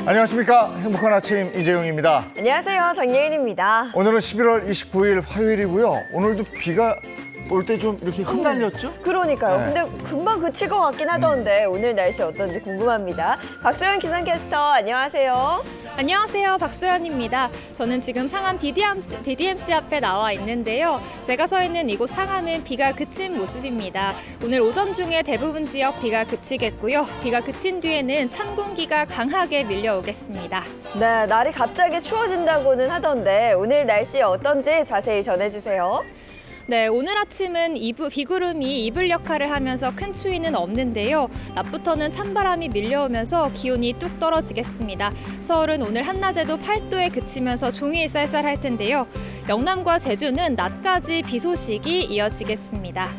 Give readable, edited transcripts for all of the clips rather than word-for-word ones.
안녕하십니까. 행복한 아침 이재용입니다. 안녕하세요. 정예인입니다. 오늘은 11월 29일 화요일이고요. 오늘도 비가 올 때 좀 이렇게 흩날렸죠? 그러니까요. 네. 근데 금방 그칠 것 같긴 하던데 오늘 날씨 어떤지 궁금합니다. 박소연 기상캐스터 안녕하세요. 안녕하세요. 박소연입니다. 저는 지금 상암 DDMC 앞에 나와 있는데요. 제가 서 있는 이곳 상암은 비가 그친 모습입니다. 오늘 오전 중에 대부분 지역 비가 그치겠고요. 비가 그친 뒤에는 찬 공기가 강하게 밀려오겠습니다. 네, 날이 갑자기 추워진다고는 하던데 오늘 날씨 어떤지 자세히 전해주세요. 네, 오늘 아침은 비구름이 이불 역할을 하면서 큰 추위는 없는데요. 낮부터는 찬바람이 밀려오면서 기온이 뚝 떨어지겠습니다. 서울은 오늘 한낮에도 8도에 그치면서 종일 쌀쌀할 텐데요. 영남과 제주는 낮까지 비 소식이 이어지겠습니다.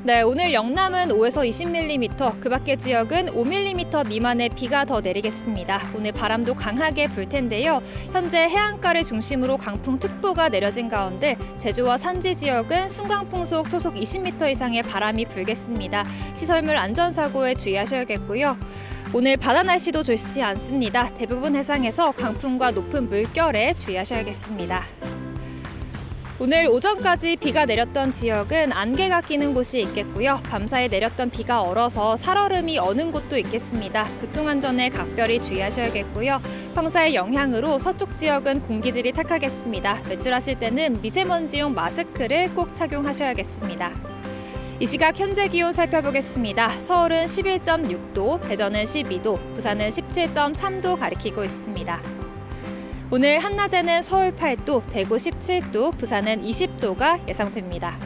네, 오늘 영남은 5에서 20mm, 그 밖의 지역은 5mm 미만의 비가 더 내리겠습니다. 오늘 바람도 강하게 불 텐데요. 현재 해안가를 중심으로 강풍특보가 내려진 가운데 제주와 산지 지역은 순간풍속 초속 20m 이상의 바람이 불겠습니다. 시설물 안전사고에 주의하셔야겠고요. 오늘 바다 날씨도 좋지 않습니다. 대부분 해상에서 강풍과 높은 물결에 주의하셔야겠습니다. 오늘 오전까지 비가 내렸던 지역은 안개가 끼는 곳이 있겠고요. 밤사이 내렸던 비가 얼어서 살얼음이 어는 곳도 있겠습니다. 교통안전에 각별히 주의하셔야겠고요. 황사의 영향으로 서쪽 지역은 공기질이 탁하겠습니다. 외출하실 때는 미세먼지용 마스크를 꼭 착용하셔야겠습니다. 이 시각 현재 기온 살펴보겠습니다. 서울은 11.6도, 대전은 12도, 부산은 17.3도 가리키고 있습니다. 오늘 한낮에는 서울 8도, 대구 17도, 부산은 20도가 예상됩니다.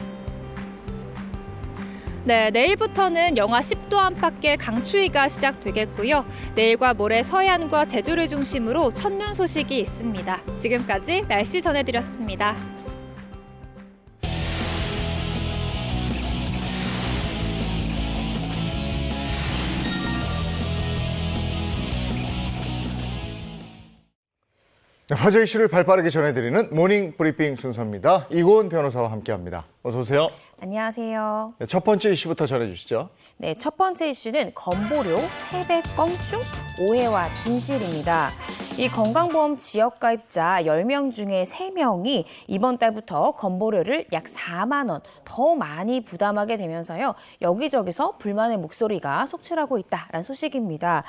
네, 내일부터는 영하 10도 안팎의 강추위가 시작되겠고요. 내일과 모레 서해안과 제주를 중심으로 첫눈 소식이 있습니다. 지금까지 날씨 전해드렸습니다. 화제 이슈를 발빠르게 전해드리는 모닝 브리핑 순서입니다. 이고은 변호사와 함께합니다. 어서 오세요. 안녕하세요. 네, 첫 번째 이슈부터 전해주시죠. 네, 첫 번째 이슈는 건보료 세배 껑충 오해와 진실입니다. 이 건강보험 지역가입자 10명 중에 3명이 이번 달부터 건보료를 약 4만 원 더 많이 부담하게 되면서요. 여기저기서 불만의 목소리가 속출하고 있다라는 소식입니다.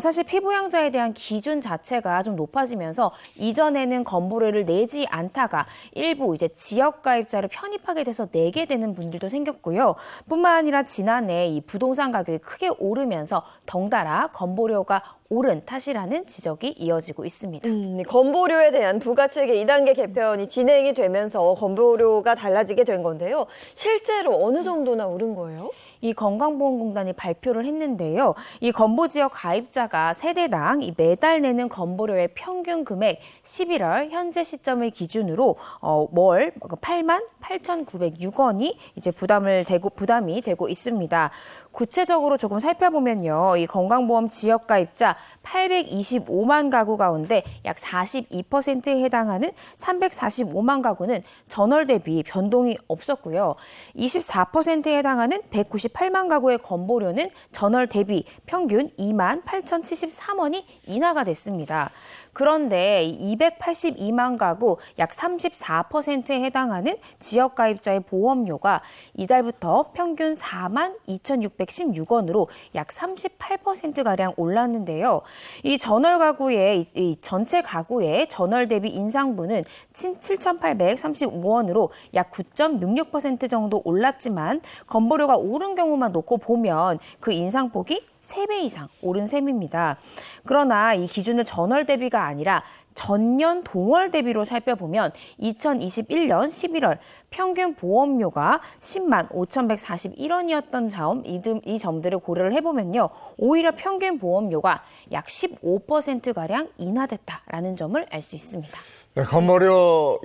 사실 피부양자에 대한 기준 자체가 좀 높아지면서 이전에는 건보료를 내지 않다가 일부 이제 지역가입자를 편입하게 돼서 내게 되는 분들도 생겼고요. 뿐만 아니라 지난해 이 부동산 가격이 크게 오르면서 덩달아 건보료가 오른 탓이라는 지적이 이어지고 있습니다. 건보료에 대한 부가체계 2단계 개편이 진행이 되면서 건보료가 달라지게 된 건데요. 실제로 어느 정도나 오른 거예요? 이 건강보험공단이 발표를 했는데요. 이 건보지역 가입자가 세대당 이 매달 내는 건보료의 평균 금액 11월 현재 시점을 기준으로 월 88,906원이 이제 부담이 되고 있습니다. 구체적으로 조금 살펴보면요. 이 건강보험 지역 가입자 825만 가구 가운데 약 42%에 해당하는 345만 가구는 전월 대비 변동이 없었고요. 24%에 해당하는 198만 가구의 건보료는 전월 대비 평균 2만 8,073원이 인하가 됐습니다. 그런데 282만 가구 약 34%에 해당하는 지역 가입자의 보험료가 이달부터 평균 4만 2,616원으로 약 38%가량 올랐는데요. 이 전월 가구의 이 전체 가구의 전월 대비 인상분은 7,835원으로 약 9.66% 정도 올랐지만 건보료가 오른 경우만 놓고 보면 그 인상폭이 3배 이상 오른 셈입니다. 그러나 이 기준을 전월 대비가 아니라 전년 동월 대비로 살펴보면 2021년 11월 평균 보험료가 10만 5,141원이었던 이 점들을 고려를 해보면요. 오히려 평균 보험료가 약 15%가량 인하됐다라는 점을 알 수 있습니다. 네, 건보료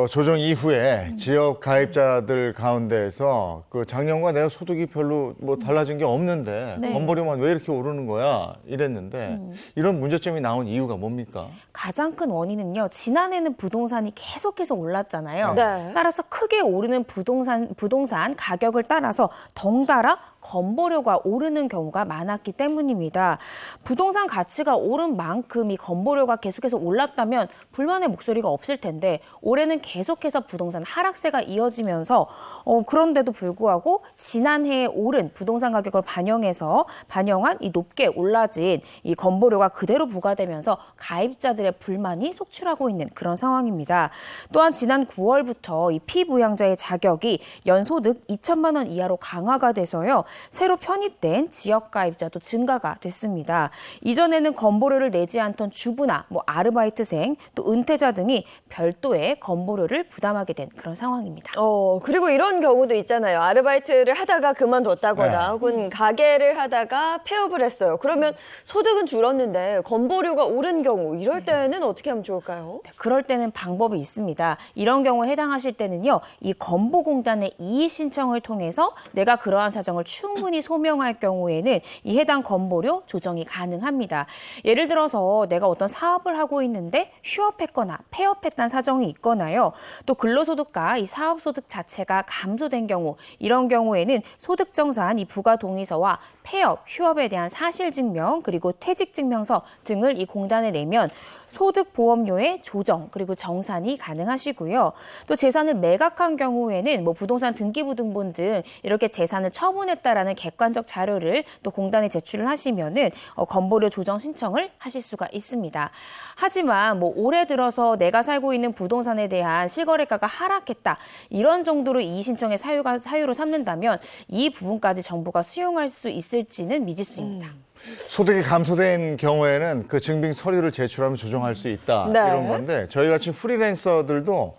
조정 이후에 지역 가입자들 가운데에서 그 작년과 내가 소득이 별로 뭐 달라진 게 없는데 네. 건보료만 왜 이렇게 오르는 거야 이랬는데 이런 문제점이 나온 이유가 뭡니까? 가장 큰 원인은요. 지난해는 부동산이 계속해서 올랐잖아요. 네. 따라서 크게 오르는 부동산 가격을 따라서 덩달아 건보료가 오르는 경우가 많았기 때문입니다. 부동산 가치가 오른 만큼 이 건보료가 계속해서 올랐다면 불만의 목소리가 없을 텐데 올해는 계속해서 부동산 하락세가 이어지면서 그런데도 불구하고 지난해에 오른 부동산 가격을 반영한 이 높게 올라진 이 건보료가 그대로 부과되면서 가입자들의 불만이 속출하고 있는 그런 상황입니다. 또한 지난 9월부터 이 피부양자의 자격이 연소득 2천만 원 이하로 강화가 돼서요. 새로 편입된 지역 가입자도 증가가 됐습니다. 이전에는 건보료를 내지 않던 주부나 아르바이트생, 또 은퇴자 등이 별도의 건보료를 부담하게 된 그런 상황입니다. 그리고 이런 경우도 있잖아요. 아르바이트를 하다가 그만뒀다거나 네. 혹은 가게를 하다가 폐업을 했어요. 그러면 소득은 줄었는데 건보료가 오른 경우 이럴 때는 어떻게 하면 좋을까요? 그럴 때는 방법이 있습니다. 이런 경우에 해당하실 때는요. 이 건보공단의 이의 신청을 통해서 내가 그러한 사정을 충분히 소명할 경우에는 이 해당 건보료 조정이 가능합니다. 예를 들어서 내가 어떤 사업을 하고 있는데 휴업했거나 폐업했다는 사정이 있거나요. 또 근로소득과 이 사업소득 자체가 감소된 경우 이런 경우에는 소득정산 이 부가동의서와 폐업, 휴업에 대한 사실증명 그리고 퇴직증명서 등을 이 공단에 내면 소득보험료의 조정 그리고 정산이 가능하시고요. 또 재산을 매각한 경우에는 부동산 등기부등본 등 이렇게 재산을 처분했다라는 객관적 자료를 또 공단에 제출을 하시면은 건보료 조정 신청을 하실 수가 있습니다. 하지만 올해 들어서 내가 살고 있는 부동산에 대한 실거래가가 하락했다 이런 정도로 이의 신청의 사유로 삼는다면 이 부분까지 정부가 수용할 수 있을지는 미지수입니다. 소득이 감소된 경우에는 그 증빙 서류를 제출하면 조정할 수 있다 네. 이런 건데 저희 같이 프리랜서들도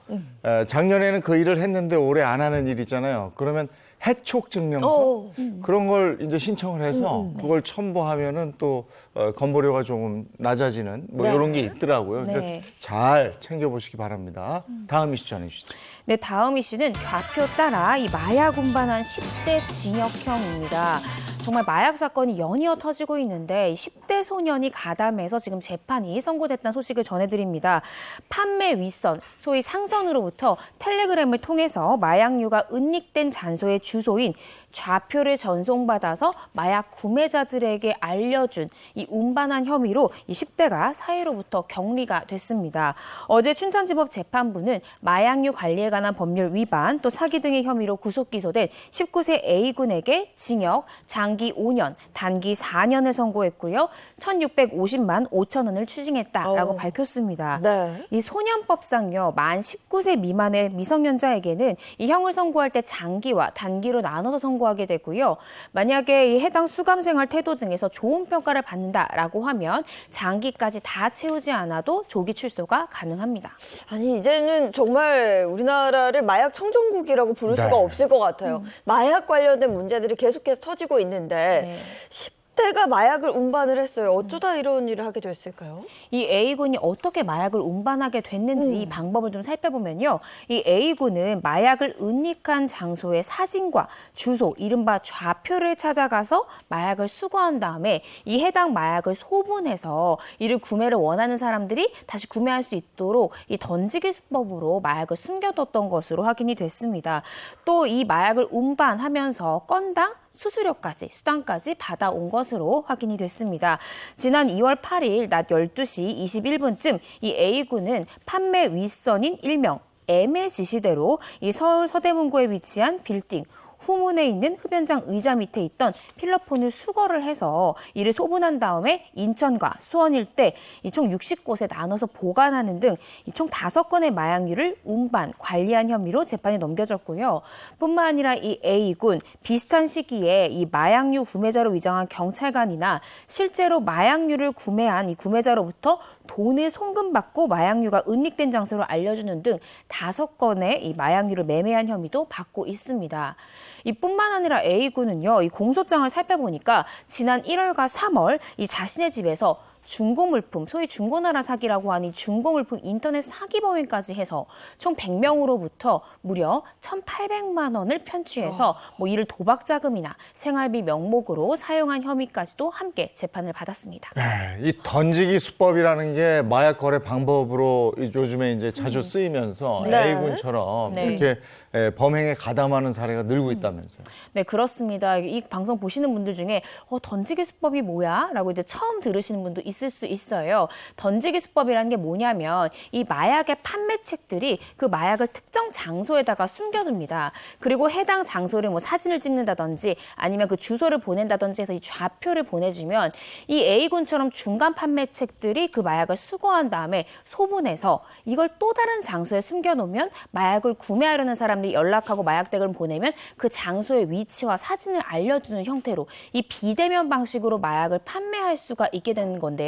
작년에는 그 일을 했는데 올해 안 하는 일 있잖아요. 그러면 해촉 증명서 그런 걸 이제 신청을 해서 그걸 첨부하면은 또 건보료가 조금 낮아지는 네. 이런 게 있더라고요. 네. 그래서 잘 챙겨보시기 바랍니다. 다음 이슈 전해주시죠. 네, 다음 이슈는 좌표 따라 이 마약 운반한 10대 징역형입니다. 정말 마약 사건이 연이어 터지고 있는데 10대 소년이 가담해서 지금 재판이 선고됐다는 소식을 전해드립니다. 판매 윗선, 소위 상선으로부터 텔레그램을 통해서 마약류가 은닉된 장소의 주소인 좌표를 전송받아서 마약 구매자들에게 알려준 이 운반한 혐의로 이 10대가 사회로부터 격리가 됐습니다. 어제 춘천지법 재판부는 마약류 관리에 관한 법률 위반 또 사기 등의 혐의로 구속 기소된 19세 A군에게 징역 장기 5년, 단기 4년을 선고했고요. 1,650만 5천 원을 추징했다라고 밝혔습니다. 네. 이 소년법상요, 만 19세 미만의 미성년자에게는 이 형을 선고할 때 장기와 단기로 나눠서 선고하게 되고요. 만약에 이 해당 수감생활 태도 등에서 좋은 평가를 받는다라고 하면 장기까지 다 채우지 않아도 조기 출소가 가능합니다. 아니 이제는 정말 우리나라를 마약 청정국이라고 부를 수가 네. 없을 것 같아요. 마약 관련된 문제들이 계속해서 터지고 있는데 10대가 마약을 운반을 했어요. 어쩌다 이런 일을 하게 됐을까요? 이 A군이 어떻게 마약을 운반하게 됐는지 이 방법을 좀 살펴보면요. 이 A군은 마약을 은닉한 장소의 사진과 주소, 이른바 좌표를 찾아가서 마약을 수거한 다음에 이 해당 마약을 소분해서 이를 구매를 원하는 사람들이 다시 구매할 수 있도록 이 던지기 수법으로 마약을 숨겨뒀던 것으로 확인이 됐습니다. 또 이 마약을 운반하면서 건당 수수료까지, 수당까지 받아온 것으로 확인이 됐습니다. 지난 2월 8일 낮 12시 21분쯤 이 A군은 판매 윗선인 일명 M의 지시대로 이 서울 서대문구에 위치한 빌딩 후문에 있는 흡연장 의자 밑에 있던 필러폰을 수거를 해서 이를 소분한 다음에 인천과 수원 일대 총 60곳에 나눠서 보관하는 등 총 5건의 마약류를 운반, 관리한 혐의로 재판에 넘겨졌고요. 뿐만 아니라 이 A군 비슷한 시기에 이 마약류 구매자로 위장한 경찰관이나 실제로 마약류를 구매한 이 구매자로부터 돈을 송금받고 마약류가 은닉된 장소로 알려주는 등 5건의 이 마약류를 매매한 혐의도 받고 있습니다. 이뿐만 아니라 A군은요, 이 공소장을 살펴보니까 지난 1월과 3월 이 자신의 집에서 중고물품, 소위 중고나라 사기라고 하니 중고물품 인터넷 사기 범행까지 해서 총 100명으로부터 무려 1,800만 원을 편취해서 뭐 이를 도박 자금이나 생활비 명목으로 사용한 혐의까지도 함께 재판을 받았습니다. 네, 이 던지기 수법이라는 게 마약 거래 방법으로 요즘에 이제 자주 쓰이면서 네. A군처럼 네. 이렇게 범행에 가담하는 사례가 늘고 있다면서요. 네, 그렇습니다. 이 방송 보시는 분들 중에 던지기 수법이 뭐야? 라고 이제 처음 들으시는 분도 있을 수 있어요. 던지기 수법이라는 게 뭐냐면 이 마약의 판매책들이 그 마약을 특정 장소에다가 숨겨둡니다. 그리고 해당 장소를 뭐 사진을 찍는다든지 아니면 그 주소를 보낸다든지 해서 이 좌표를 보내주면 이 A군처럼 중간 판매책들이 그 마약을 수거한 다음에 소분해서 이걸 또 다른 장소에 숨겨놓으면 마약을 구매하려는 사람들이 연락하고 마약덱을 보내면 그 장소의 위치와 사진을 알려주는 형태로 이 비대면 방식으로 마약을 판매할 수가 있게 되는 건데요.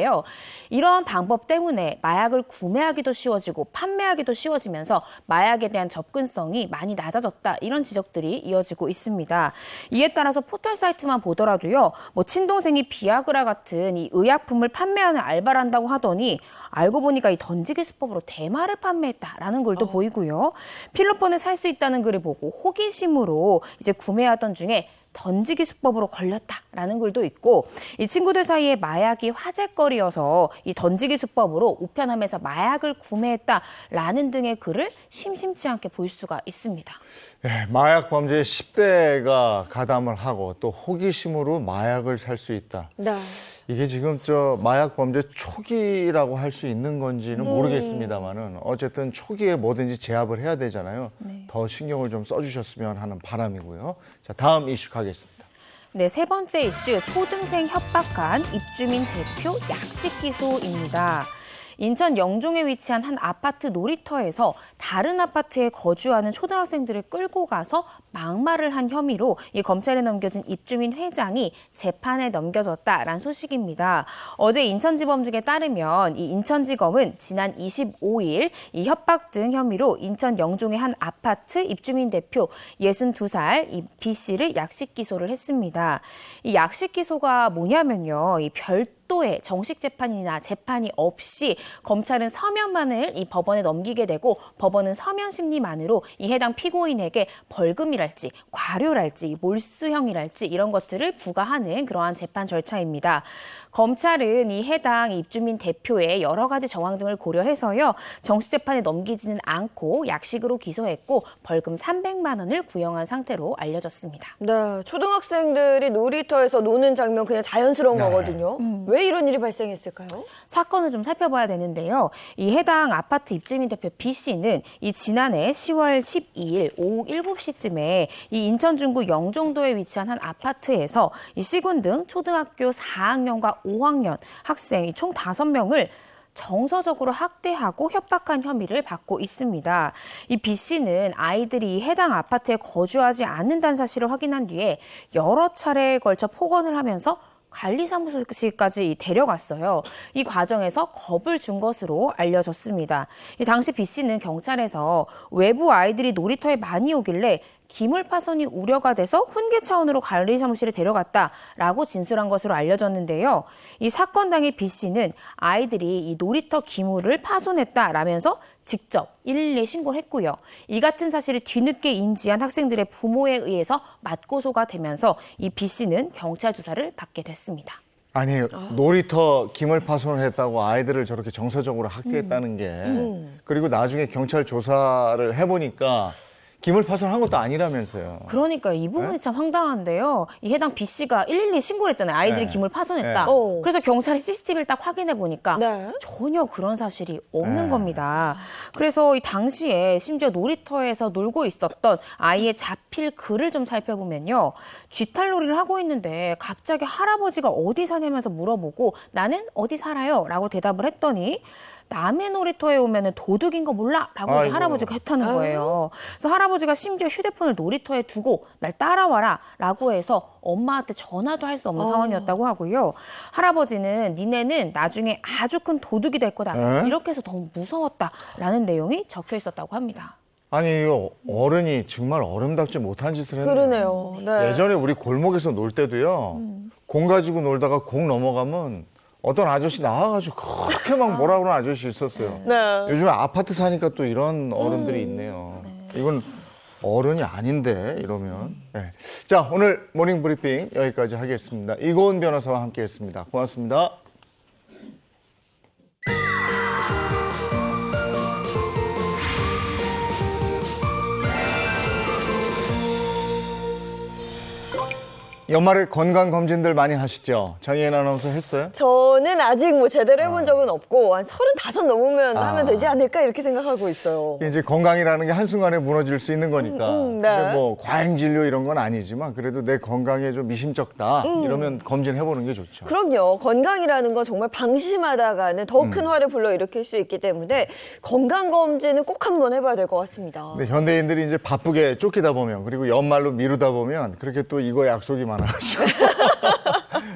이러한 방법 때문에 마약을 구매하기도 쉬워지고 판매하기도 쉬워지면서 마약에 대한 접근성이 많이 낮아졌다. 이런 지적들이 이어지고 있습니다. 이에 따라서 포털 사이트만 보더라도요. 뭐 친동생이 비아그라 같은 이 의약품을 판매하는 알바를 한다고 하더니 알고 보니까 이 던지기 수법으로 대마를 판매했다라는 글도 보이고요. 필로폰을 살 수 있다는 글을 보고 호기심으로 이제 구매하던 중에 던지기 수법으로 걸렸다라는 글도 있고 이 친구들 사이에 마약이 화제거리여서 이 던지기 수법으로 우편함에서 마약을 구매했다라는 등의 글을 심심치 않게 볼 수가 있습니다. 네, 마약 범죄에 10대가 가담을 하고 또 호기심으로 마약을 살 수 있다. 네. 이게 지금 마약 범죄 초기라고 할 수 있는 건지는 모르겠습니다만은 어쨌든 초기에 뭐든지 제압을 해야 되잖아요. 더 신경을 좀 써주셨으면 하는 바람이고요. 자, 다음 이슈 가겠습니다. 네, 세 번째 이슈, 초등생 협박한 입주민 대표 약식 기소입니다. 인천 영종에 위치한 한 아파트 놀이터에서 다른 아파트에 거주하는 초등학생들을 끌고 가서 막말을 한 혐의로 이 검찰에 넘겨진 입주민 회장이 재판에 넘겨졌다라는 소식입니다. 어제 인천지검 등에 따르면 이 인천지검은 지난 25일 이 협박 등 혐의로 인천 영종의 한 아파트 입주민 대표 62살 이 B 씨를 약식 기소를 했습니다. 이 약식 기소가 뭐냐면요, 이 별도의 정식 재판이나 재판이 없이 검찰은 서면만을 이 법원에 넘기게 되고 법원은 서면 심리만으로 이 해당 피고인에게 벌금이랄지 과료랄지 몰수형이랄지 이런 것들을 부과하는 그러한 재판 절차입니다. 검찰은 이 해당 입주민 대표의 여러 가지 정황 등을 고려해서요. 정식 재판에 넘기지는 않고 약식으로 기소했고 벌금 300만 원을 구형한 상태로 알려졌습니다. 네, 초등학생들이 놀이터에서 노는 장면 그냥 자연스러운 거거든요. 왜 이런 일이 발생했을까요? 사건을 좀 살펴봐야 되는데요. 이 해당 아파트 입주민 대표 B 씨는 이 지난해 10월 12일 오후 7시쯤에 이 인천 중구 영종도에 위치한 한 아파트에서 이 C군 등 초등학교 4학년과 5학년 학생 총 5명을 정서적으로 학대하고 협박한 혐의를 받고 있습니다. 이 B 씨는 아이들이 해당 아파트에 거주하지 않는다는 사실을 확인한 뒤에 여러 차례에 걸쳐 폭언을 하면서 관리사무소까지 데려갔어요. 이 과정에서 겁을 준 것으로 알려졌습니다. 이 당시 B 씨는 경찰에서 외부 아이들이 놀이터에 많이 오길래 기물 파손이 우려가 돼서 훈계 차원으로 관리사무실에 데려갔다라고 진술한 것으로 알려졌는데요. 이 사건 당일 B 씨는 아이들이 이 놀이터 기물을 파손했다라면서 직접 112에 신고를 했고요. 이 같은 사실을 뒤늦게 인지한 학생들의 부모에 의해서 맞고소가 되면서 이 B 씨는 경찰 조사를 받게 됐습니다. 아니, 놀이터 기물 파손을 했다고 아이들을 저렇게 정서적으로 학대했다는 게 그리고 나중에 경찰 조사를 해보니까 기물 파손한 것도 아니라면서요. 그러니까 이 부분이 참 황당한데요. 이 해당 B 씨가 112에 신고를 했잖아요. 아이들이 네. 기물 파손했다. 네. 그래서 경찰이 CCTV를 딱 확인해 보니까 네. 전혀 그런 사실이 없는 네. 겁니다. 그래서 이 당시에 심지어 놀이터에서 놀고 있었던 아이의 자필 글을 좀 살펴보면요. 쥐탈놀이를 하고 있는데 갑자기 할아버지가 어디 사냐면서 물어보고 나는 어디 살아요? 라고 대답을 했더니 남의 놀이터에 오면은 도둑인 거 몰라? 라고 이제 아이고. 할아버지가 했다는 거예요. 그래서 할아버지가 심지어 휴대폰을 놀이터에 두고 날 따라와라 라고 해서 엄마한테 전화도 할 수 없는 상황이었다고 하고요. 할아버지는 니네는 나중에 아주 큰 도둑이 될 거다. 에? 이렇게 해서 너무 무서웠다라는 내용이 적혀 있었다고 합니다. 아니 이거 어른이 정말 어른답지 못한 짓을 했네요. 그러네요. 네. 예전에 우리 골목에서 놀 때도요. 공 가지고 놀다가 공 넘어가면 어떤 아저씨 나와가지고 그렇게 막 뭐라 그러는 아저씨 있었어요. 네. 요즘에 아파트 사니까 또 이런 어른들이 있네요. 이건 어른이 아닌데 이러면. 네. 자, 오늘 모닝 브리핑 여기까지 하겠습니다. 이고은 변호사와 함께했습니다. 고맙습니다. 연말에 건강 검진들 많이 하시죠? 장희연 아나운서 했어요? 저는 아직 뭐 제대로 해본 적은 없고 한 35 넘으면 하면 되지 않을까 이렇게 생각하고 있어요. 이제 건강이라는 게 한순간에 무너질 수 있는 거니까. 네. 근데 뭐 과잉 진료 이런 건 아니지만 그래도 내 건강에 좀 미심쩍다 이러면 검진해 보는 게 좋죠. 그럼요. 건강이라는 건 정말 방심하다가는 더 큰 화를 불러일으킬 수 있기 때문에 건강검진은 꼭 한번 해봐야 될 것 같습니다. 근데 현대인들이 이제 바쁘게 쫓기다 보면 그리고 연말로 미루다 보면 그렇게 또 이거 약속이 많아가지고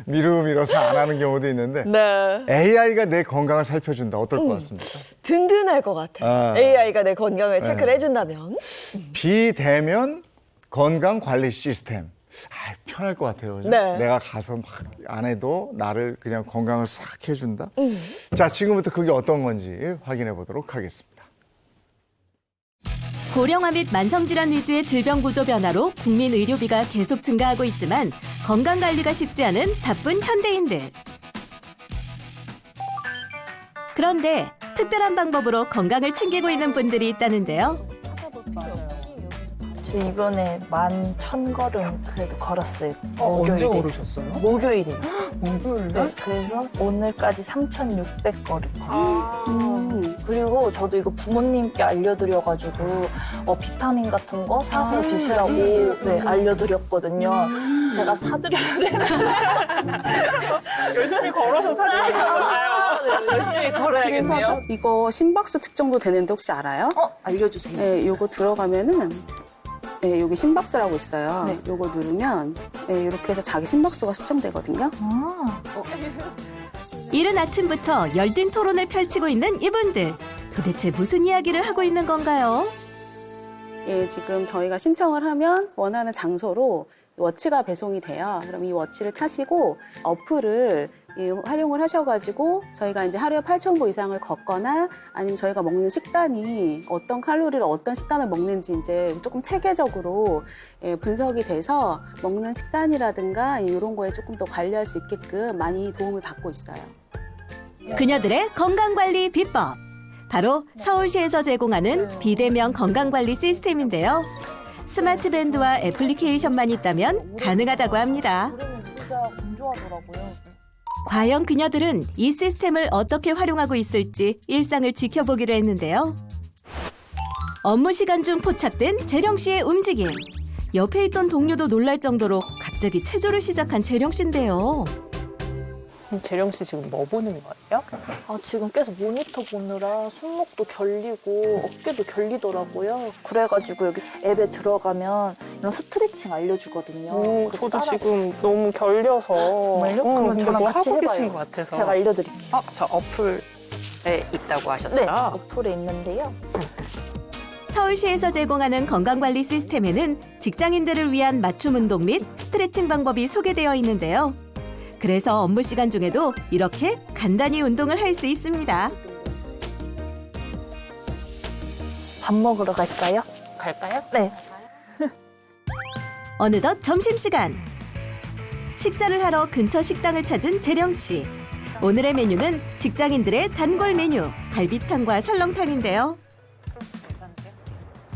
미뤄서 안 하는 경우도 있는데 네. AI가 내 건강을 살펴준다. 어떨 것 같습니까? 든든할 것 같아요. 아. AI가 내 건강을 체크를 해준다면. 비대면 건강 관리 시스템. 아, 편할 것 같아요. 그죠? 네. 내가 가서 막 안 해도 나를 그냥 건강을 싹 해준다. 자, 지금부터 그게 어떤 건지 확인해 보도록 하겠습니다. 고령화 및 만성질환 위주의 질병 구조 변화로 국민 의료비가 계속 증가하고 있지만 건강관리가 쉽지 않은 바쁜 현대인들. 그런데 특별한 방법으로 건강을 챙기고 있는 분들이 있다는데요. 저 이번에 11,000걸음 그래도 걸었어요. 언제 목요일에. 걸으셨어요? 목요일에. 목요일에? 네, 그래서 오늘까지 3,600걸음. 그리고 저도 이거 부모님께 알려드려가지고 비타민 같은 거 사서 드시라고 네, 알려드렸거든요. 제가 사드려야 되는데 열심히 걸어서 사주신 거잖아요. 열심히 그래서 걸어야겠네요. 이거 심박수 측정도 되는데 혹시 알아요? 알려주세요. 네, 요거 들어가면은 네, 여기 심박수라고 있어요. 네. 요거 누르면 네, 이렇게 해서 자기 심박수가 측정되거든요. 이른 아침부터 열띤 토론을 펼치고 있는 이분들. 도대체 무슨 이야기를 하고 있는 건가요? 예, 지금 저희가 신청을 하면 원하는 장소로 워치가 배송이 돼요. 그럼 이 워치를 차시고 어플을 활용을 하셔가지고 저희가 이제 하루에 8,000보 이상을 걷거나 아니면 저희가 먹는 식단이 어떤 칼로리를 어떤 식단을 먹는지 이제 조금 체계적으로 분석이 돼서 먹는 식단이라든가 이런 거에 조금 더 관리할 수 있게끔 많이 도움을 받고 있어요. 그녀들의 건강관리 비법. 바로 서울시에서 제공하는 비대면 건강관리 시스템인데요. 스마트 밴드와 애플리케이션만 있다면 가능하다고 합니다. 그러면 진짜 건조하더라고요. 과연 그녀들은 이 시스템을 어떻게 활용하고 있을지 일상을 지켜보기로 했는데요. 업무 시간 중 포착된 재령 씨의 움직임. 옆에 있던 동료도 놀랄 정도로 갑자기 체조를 시작한 재령 씨인데요. 재령 씨 지금 뭐 보는 거예요? 지금 계속 모니터 보느라 손목도 결리고 어깨도 결리더라고요. 그래가지고 여기 앱에 들어가면 이런 스트레칭 알려주거든요. 그래서 저도 따라- 지금 너무 결려서. 정말요? 그러면 근데 저랑 뭐 같이 하고 해봐요. 계신 것 같아서. 제가 알려드릴게요. 저 어플에 있다고 하셨죠? 네, 어플에 있는데요. 서울시에서 제공하는 건강관리 시스템에는 직장인들을 위한 맞춤 운동 및 스트레칭 방법이 소개되어 있는데요. 그래서 업무 시간 중에도 이렇게 간단히 운동을 할 수 있습니다. 밥 먹으러 갈까요? 갈까요? 네. 어느덧 점심시간. 식사를 하러 근처 식당을 찾은 재령 씨. 오늘의 메뉴는 직장인들의 단골 메뉴, 갈비탕과 설렁탕인데요.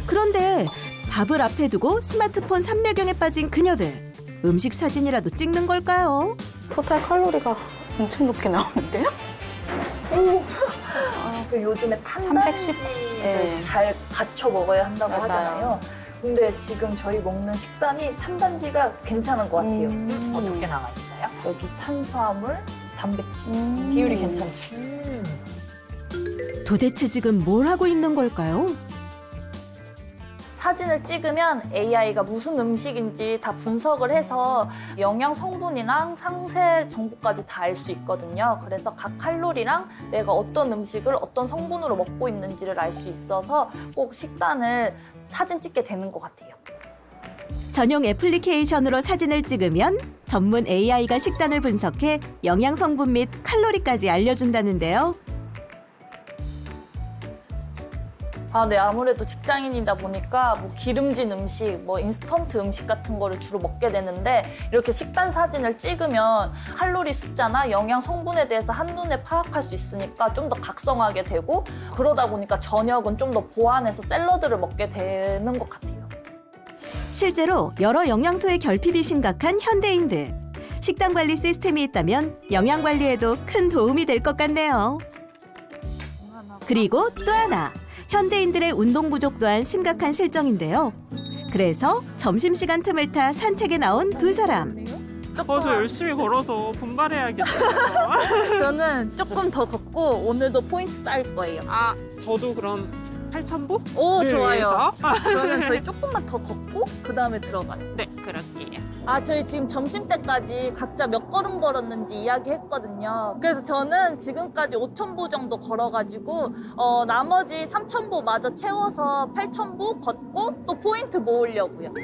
그런데 밥을 앞에 두고 스마트폰 삼매경에 빠진 그녀들. 음식 사진이라도 찍는 걸까요? 토탈 칼로리가 엄청 높게 나오는데요? 요즘에 탄단지를 잘 받쳐 먹어야 한다고 하잖아요. 근데 지금 저희 먹는 식단이 탄단지가 괜찮은 것 같아요. 어떻게 나와 있어요? 여기 탄수화물, 단백질 비율이 괜찮죠. 도대체 지금 뭘 하고 있는 걸까요? 사진을 찍으면 AI가 무슨 음식인지 다 분석을 해서 영양 성분이랑 상세 정보까지 다 알 수 있거든요. 그래서 각 칼로리랑 내가 어떤 음식을 어떤 성분으로 먹고 있는지를 알 수 있어서 꼭 식단을 사진 찍게 되는 것 같아요. 전용 애플리케이션으로 사진을 찍으면 전문 AI가 식단을 분석해 영양 성분 및 칼로리까지 알려준다는데요. 네, 아무래도 직장인이다 보니까 뭐 기름진 음식, 뭐 인스턴트 음식 같은 거를 주로 먹게 되는데 이렇게 식단 사진을 찍으면 칼로리 숫자나 영양 성분에 대해서 한눈에 파악할 수 있으니까 좀 더 각성하게 되고 그러다 보니까 저녁은 좀 더 보완해서 샐러드를 먹게 되는 것 같아요. 실제로 여러 영양소의 결핍이 심각한 현대인들. 식단 관리 시스템이 있다면 영양 관리에도 큰 도움이 될 것 같네요. 그리고 또 하나. 현대인들의 운동 부족 또한 심각한 실정인데요. 그래서 점심시간 틈을 타 산책에 나온 두 사람. 저 열심히 걸어서 분발해야겠어요. 저는 조금 더 걷고 오늘도 포인트 쌓을 거예요. 저도 그럼 8,000보? 오, 좋아요. 그러면 저희 조금만 더 걷고 그 다음에 들어가요. 네, 그럴게요. 저희 지금 점심때까지 각자 몇 걸음 걸었는지 이야기했거든요. 그래서 저는 지금까지 5,000보 정도 걸어가지고 나머지 3,000보 마저 채워서 8,000보 걷고 또 포인트 모으려고요.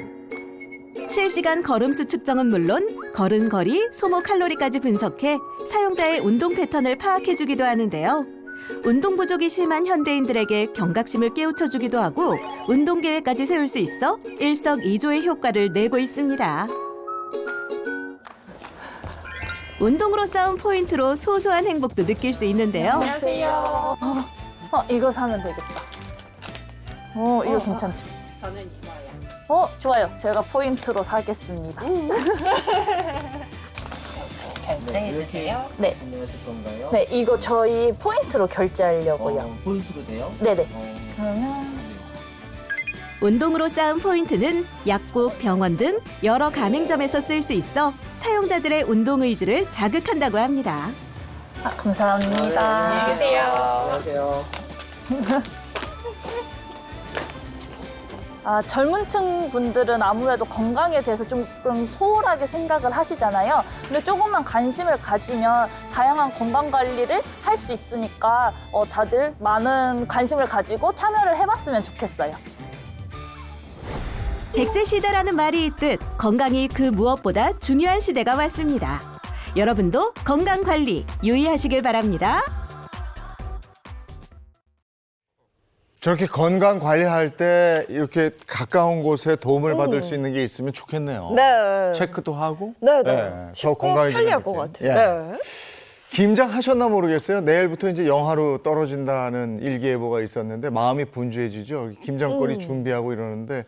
실시간 걸음수 측정은 물론 걸은 거리, 소모 칼로리까지 분석해 사용자의 운동 패턴을 파악해주기도 하는데요. 운동 부족이 심한 현대인들에게 경각심을 깨우쳐주기도 하고 운동 계획까지 세울 수 있어 일석이조의 효과를 내고 있습니다. 운동으로 쌓은 포인트로 소소한 행복도 느낄 수 있는데요. 안녕하세요. 이거 사면 되겠다. 이거 괜찮죠? 저는 이거요. 좋아요. 제가 포인트로 사겠습니다. 결제해주세요. 네. 안녕하실 건가요? 네, 이거 저희 포인트로 결제하려고요. 포인트로 돼요? 네네. 그러면 운동으로 쌓은 포인트는 약국, 병원 등 여러 가맹점에서 쓸 수 있어 사용자들의 운동 의지를 자극한다고 합니다. 감사합니다. 안녕하세요. 젊은 층 분들은 아무래도 건강에 대해서 조금 소홀하게 생각을 하시잖아요. 근데 조금만 관심을 가지면 다양한 건강 관리를 할 수 있으니까 다들 많은 관심을 가지고 참여를 해봤으면 좋겠어요. 100세 시대라는 말이 있듯 건강이 그 무엇보다 중요한 시대가 왔습니다. 여러분도 건강 관리 유의하시길 바랍니다. 저렇게 건강 관리할 때 이렇게 가까운 곳에 도움을 받을 수 있는 게 있으면 좋겠네요. 네. 체크도 하고. 네. 더 쉽고 건강해지는 편리할 것 느낌. 같아요. 네. 김장하셨나 모르겠어요. 내일부터 이제 영하로 떨어진다는 일기예보가 있었는데 마음이 분주해지죠. 김장거리 준비하고 이러는데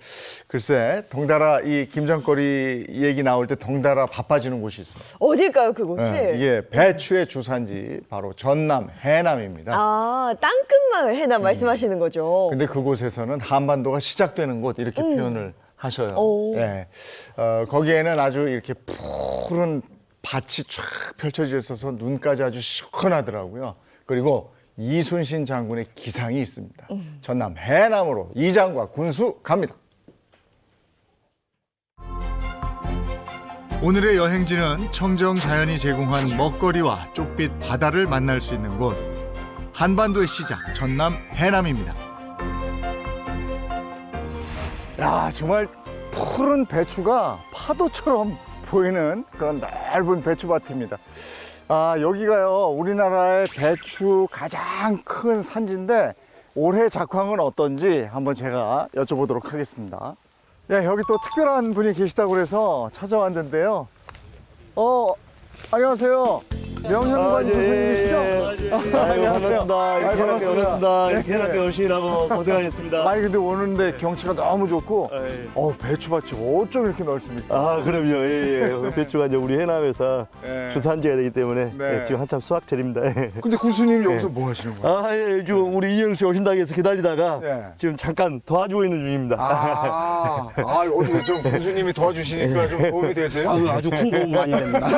글쎄 덩달아 이 김장거리 얘기 나올 때 덩달아 바빠지는 곳이 있습니다. 어딜까요, 그곳이? 이게 배추의 주산지 바로 전남 해남입니다. 땅끝마을 해남 말씀하시는 거죠. 근데 그곳에서는 한반도가 시작되는 곳 이렇게 표현을 하셔요. 예. 거기에는 아주 이렇게 푸른 밭이 쫙 펼쳐져 있어서 눈까지 아주 시원하더라고요. 그리고 이순신 장군의 기상이 있습니다. 전남 해남으로 이장과 군수 갑니다. 오늘의 여행지는 청정 자연이 제공한 먹거리와 쪽빛 바다를 만날 수 있는 곳. 한반도의 시작, 전남 해남입니다. 야, 정말 푸른 배추가 파도처럼 보이는 그런 넓은 배추밭입니다. 여기가요, 우리나라의 배추 가장 큰 산지인데 올해 작황은 어떤지 한번 제가 여쭤보도록 하겠습니다. 네, 여기 또 특별한 분이 계시다고 그래서 찾아왔는데요. 안녕하세요. 명현관 교수님이시죠? 안녕하세요. 반갑습니다. 이렇게 해답게 오시라고 고생하셨습니다. 아니 근데 오는데 경치가 너무 좋고 배추밭이 어쩜 이렇게 넓습니까? 그럼요. 예. 배추가 이제 우리 해남에서 주산지가 되기 때문에 지금 한참 수확철입니다. 근데 교수님 여기서 뭐 하시는 거예요? 지금 우리 이영 씨 오신다고 해서 기다리다가 지금 잠깐 도와주고 있는 중입니다. 어떻게 좀 교수님이 도와주시니까 좀 도움이 되세요? 아주 큰 도움 많이 됩니다.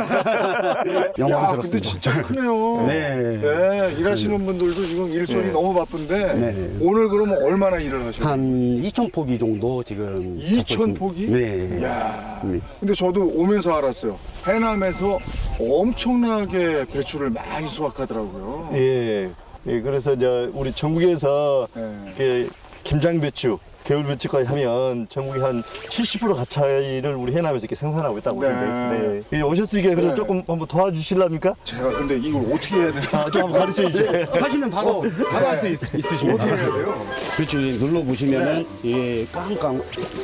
야, 근데 진짜 크네요. 네. 일하시는 분들도 지금 일손이 네. 너무 바쁜데 네. 오늘 그러면 얼마나 일을 하셔요? 한 2,000포기 정도 지금 2,000포기? 네. 이야. 네. 근데 저도 오면서 알았어요. 해남에서 엄청나게 배추를 많이 수확하더라고요. 예. 예, 그래서 이제 우리 전국에서 그 김장 배추, 겨울 배추까지 하면 전국에 한 70% 가차이를 우리 해남에서 이렇게 생산하고 있다고 보시면 되겠습니다. 네. 예, 오셨으니까 그래서 조금 한번 도와주실랍니까? 제가 근데 이걸 어떻게 해야 되나? 좀 한번 가르쳐 주세요. 하시면 바로 할 수 있으십니다. 어떻게 해야 돼요? 그렇죠. 눌러보시면은 예, 깡깡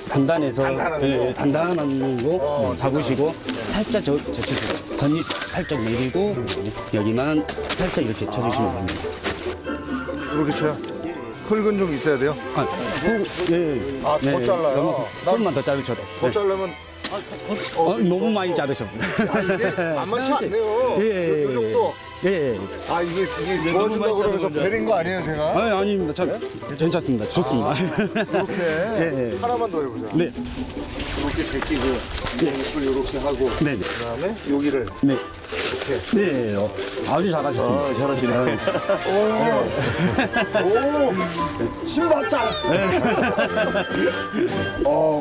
단단해서 예, 단단한 거 잡으시고 살짝 젖히세요. 덧입 살짝 내리고 여기만 살짝 이렇게 쳐주시면 됩니다. 이렇게 쳐요? 흙은 좀 있어야 돼요? 예. 아, 더 잘라요? 조금만 더 자르셔도. 더 자르면 너무 많이 자르셔도. 이게 만만치 않네요. 예. 이 정도. 예. 아, 이게 도와준다고 그러면서 베린 거 아니에요, 제가? 아닙니다. 참 괜찮습니다. 좋습니다. 이렇게 예. 하나만 더 해보자. 네. 이렇게 제끼고, 잎을 이렇게 하고, 네. 네. 그다음에 여기를 네. 이렇게. 네. 아주 잘하셨습니다. 잘하시네. 오, 신봤다.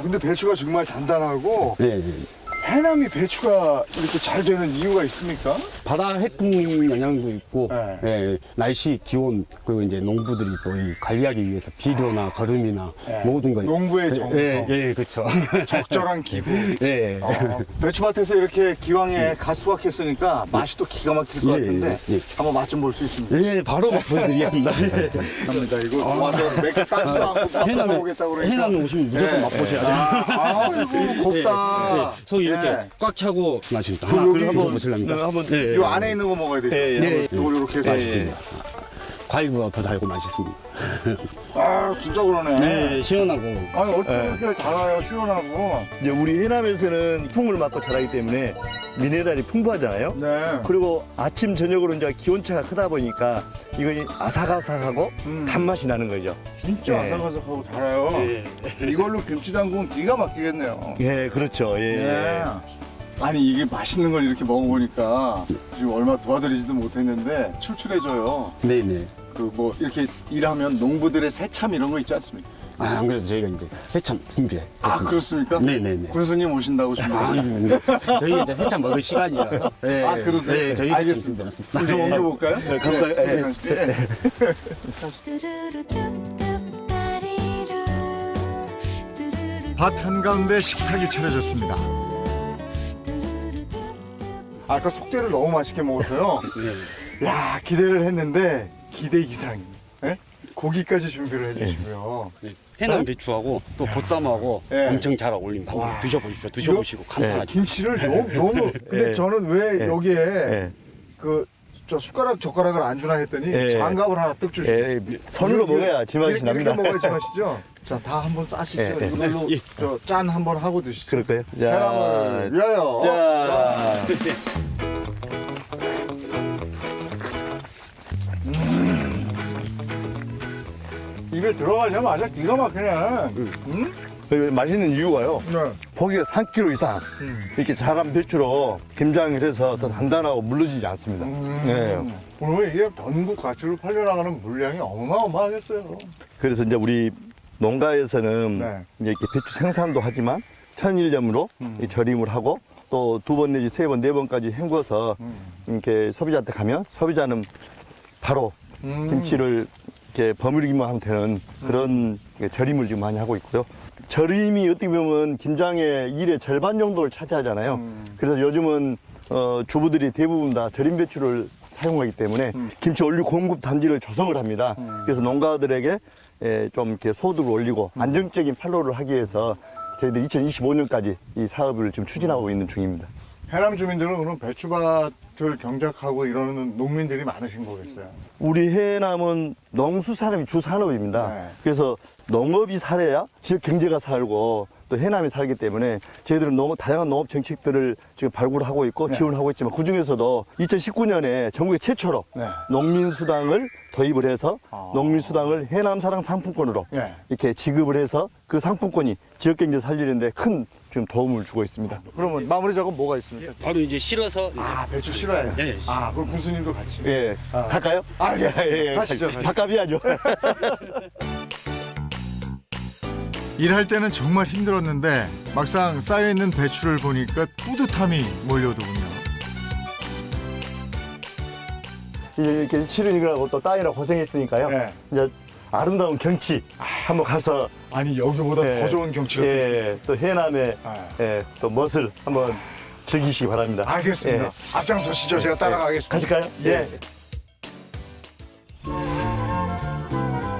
근데 배추가 정말 단단하고 네. 해남이 배추가 이렇게 잘 되는 이유가 있습니까? 바다 해풍 영향도 있고, 네. 예, 날씨, 기온, 그리고 이제 농부들이 또 이 관리하기 위해서 비료나 거름이나 모든 거. 농부의 정성. 예, 그렇죠. 적절한 기후. 예. 배추밭에서 이렇게 기왕에 갓 수확했으니까 맛이 또 기가 막힐 것 같은데 예. 한번 맛 좀 볼 수 있습니다. 예, 바로 보여드리겠습니다. 갑니다. 이거 와서 몇개 따지도 않고 맛 먹겠다고 그러니까. 해남에 오시면 무조건 맛보셔야죠. 아이고 곱다. 속 이렇게 네. 꽉 차고 마십니다. 그럼 하나 여기 한번 보실랍니까? 한번 예, 이 안에 있는 거 먹어야 되죠? 네. 이걸 이렇게 해서. 맛있습니다. 과일보다 더 달고 맛있습니다. 아, 진짜 그러네. 네, 시원하고. 아니, 어떻게 이렇게 달아요, 시원하고. 이제 우리 해남에서는 풍을 맞고 자라기 때문에 미네랄이 풍부하잖아요. 네. 그리고 아침 저녁으로 이제 기온차가 크다 보니까 이거 아삭아삭하고 단맛이 나는 거죠. 진짜 네. 아삭아삭하고 달아요. 이걸로 김치 담그면 기가 막히겠네요. 예, 그렇죠. 예. 네. 아니, 이게 맛있는 걸 이렇게 먹어보니까 지금 얼마 도와드리지도 못했는데 출출해져요. 네네. 그 뭐 이렇게 일하면 농부들의 새참 이런 거 있지 않습니까? 안 그래도 저희가 이제 새참 준비해. 아, 그렇습니까? 네네네. 군수님 오신다고 준비해. 저희 이제 새참 먹을 시간이라서. 네. 아, 그러세요? 네, 저희 알겠습니다. 준비해놨습니다. 좀 옮겨볼까요? 네, 가볼까요? 네. 밭 한가운데 식탁이 차려졌습니다. 아까 속대를 너무 맛있게 먹어서요. 야, 기대를 했는데 기대 이상. 예? 고기까지 준비를 해주시고요. 해남 배추하고 또 보쌈하고 네. 엄청 잘 어울립니다. 한번 와. 드셔보십시오. 드셔보시고 간단하게. 김치를 너무 근데 예. 저는 왜 예. 여기에 예. 저 숟가락 젓가락을 안 주나 했더니 예. 장갑을 하나 뜩 주시고 예, 손으로 먹어야 지맛이 납니다. 이렇게 먹어야 지맛이죠. 자, 다 한번 싸시죠. 예. 이걸로 짠 한번 하고 드시죠. 그럴까요? 해남을 위하여. 자. 입에 들어가자마자 기가 막히네. 맛있는 이유가요. 네. 고기가 3kg 이상 이렇게 자란 배추로 김장을 해서 더 단단하고 물러지지 않습니다. 네. 그러면 이게 전국 가치로 팔려나가는 물량이 어마어마하겠어요. 그래서 이제 우리 농가에서는 네. 이제 이렇게 배추 생산도 하지만 천일염으로 이 절임을 하고 또 2번 내지 3번, 4번까지 헹궈서 이렇게 소비자한테 가면 소비자는 바로 김치를 이렇게 버무리기만 하면 되는 그런 절임을 지금 많이 하고 있고요. 절임이 어떻게 보면 김장의 일의 절반 정도를 차지하잖아요. 그래서 요즘은 주부들이 대부분 다 절임 배추를 사용하기 때문에 김치 원료 공급 단지를 조성을 합니다. 그래서 농가들에게 좀 이렇게 소득을 올리고 안정적인 판로를 하기 위해서 저희들 2025년까지 이 사업을 지금 추진하고 있는 중입니다. 해남 주민들은 그럼 배추밭을 경작하고 이러는 농민들이 많으신 거겠어요? 우리 해남은 농수산업이 주 산업입니다. 네. 그래서 농업이 살아야 지역 경제가 살고 또 해남이 살기 때문에 저희들은 너무 다양한 농업 정책들을 지금 발굴하고 있고 지원하고 있지만 그 중에서도 2019년에 전국에 최초로 농민수당을 도입을 해서 농민수당을 해남사랑 상품권으로 네. 이렇게 지급을 해서 그 상품권이 지역 경제 살리는데 큰 좀 도움을 주고 있습니다. 그러면 마무리 작업 뭐가 있습니까? 바로 이제 실어서 배추 실어야 돼. 예. 그럼 군수님도 같이. 예, 갈까요? 알겠습니다. 가시죠. 밥값이야죠. 일할 때는 정말 힘들었는데 막상 쌓여있는 배추를 보니까 뿌듯함이 몰려오더군요. 이렇게 실으니까 또 따위라 고생했으니까요. 네. 이제 아름다운 경치 한번 가서 아니 여기보다 예. 더 좋은 경치가 또 있어요. 예, 또 해남의 예, 또 멋을 한번 즐기시기 바랍니다. 알겠습니다. 예. 앞장서시죠. 제가 따라가겠습니다. 가실까요? 예.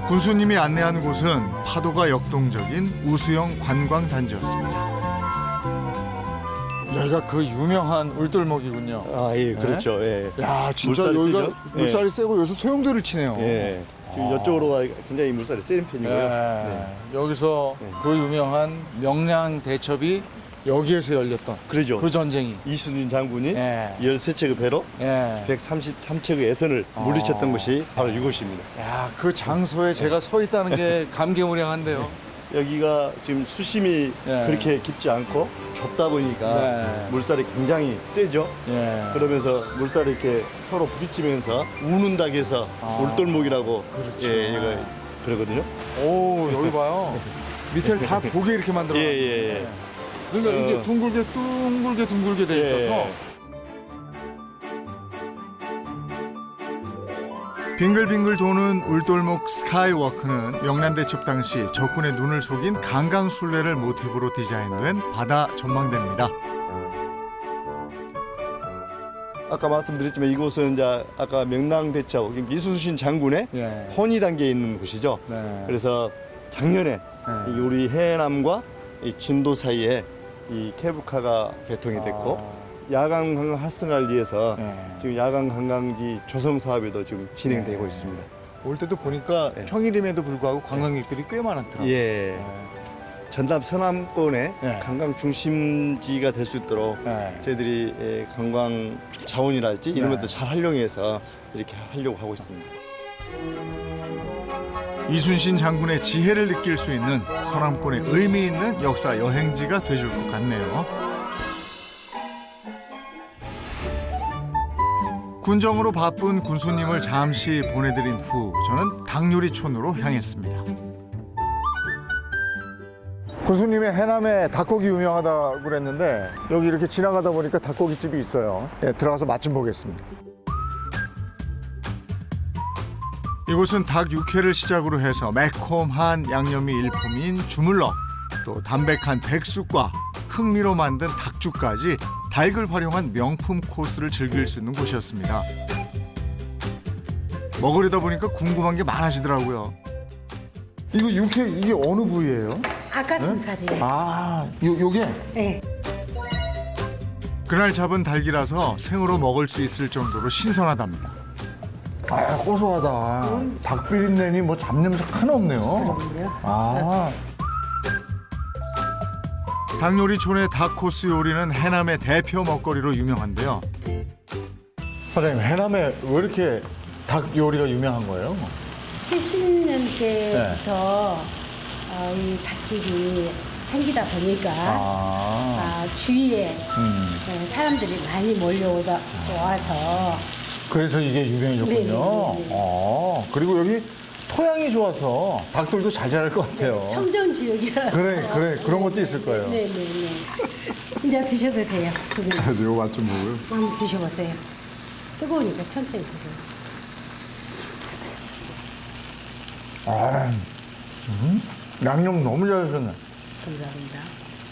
군수님이 안내한 곳은 파도가 역동적인 우수형 관광단지였습니다. 여기가 그 유명한 울돌목이군요. 예, 그렇죠. 예. 야, 진짜 물살이 여기가 세죠? 물살이 세고 여기서 소용돌이를 치네요. 예. 지금 이쪽으로가 굉장히 물살이 세는 편이고요. 예. 여기서 그 유명한 명량대첩이 여기에서 열렸던 그러죠. 그 전쟁이. 이순신 장군이 예. 13척의 배로 예. 133척의 애선을 물리쳤던 곳이 바로 이곳입니다. 야, 그 장소에 제가 서 있다는 게 감개무량한데요. 여기가 지금 수심이 예. 그렇게 깊지 않고 좁다 보니까 네. 물살이 굉장히 세죠. 예. 그러면서 물살이 이렇게 서로 부딪히면서 우는 닭에서 울돌목이라고 그렇죠. 예, 얘가 그러거든요. 오, 여기 봐요. 밑에를 다 보게 이렇게 만들어. 예. 그러니까 이게 둥글게 돼 있어서. 빙글빙글 도는 울돌목 스카이워크는 명란대첩 당시 적군의 눈을 속인 강강술래를 모티브로 디자인된 바다 전망대입니다. 아까 말씀드렸지만 이곳은 이제 아까 명랑대첩 이순신 장군의 예. 혼이 담겨 있는 곳이죠. 네. 그래서 작년에 이 우리 해남과 이 진도 사이에 이 케이블카가 개통이 됐고 야간 관광 활성화를 위해서 지금 야간 관광지 조성 사업에도 지금 진행되고 있습니다. 올 때도 보니까 평일임에도 불구하고 관광객들이 꽤 많았더라고요. 예. 전남 서남권의 네. 관광 중심지가 될 수 있도록 저희들이 관광 자원이랄지 이런 것들 잘 활용해서 이렇게 하려고 하고 있습니다. 이순신 장군의 지혜를 느낄 수 있는 서남권의 의미 있는 역사 여행지가 돼줄 것 같네요. 군정으로 바쁜 군수님을 잠시 보내드린 후 저는 닭요리촌으로 향했습니다. 군수님의 해남에 닭고기 유명하다고 그랬는데 여기 이렇게 지나가다 보니까 닭고기집이 있어요. 예, 들어가서 맛 좀 보겠습니다. 이곳은 닭 육회를 시작으로 해서 매콤한 양념이 일품인 주물럭, 또 담백한 백숙과 흥미로 만든 닭죽까지 닭을 활용한 명품 코스를 즐길 수 있는 곳이었습니다. 먹으려다 보니까 궁금한 게 많아지더라고요. 이거 육회 이게 어느 부위예요? 닭가슴살이에요. 요게? 네. 그날 잡은 닭이라서 생으로 먹을 수 있을 정도로 신선하답니다. 고소하다. 닭 비린내니 뭐 잡냄새 하나 없네요. 닭요리촌의 닭 코스 요리는 해남의 대표 먹거리로 유명한데요. 사장님, 해남에 왜 이렇게 닭 요리가 유명한 거예요? 70년대부터 이 닭집이 생기다 보니까 주위에 사람들이 많이 와서 그래서 이게 유명해졌군요. 네네네. 그리고 여기 토양이 좋아서 닭들도 잘 자랄 것 같아요. 청정 지역이라서 그런 것도 있을 거예요. 네네네. 이제 드셔도 돼요. 그래도 이거 맛 좀 먹어요. 한번 드셔보세요. 뜨거우니까 천천히 드세요. 양념 너무 잘 하셨네. 감사합니다.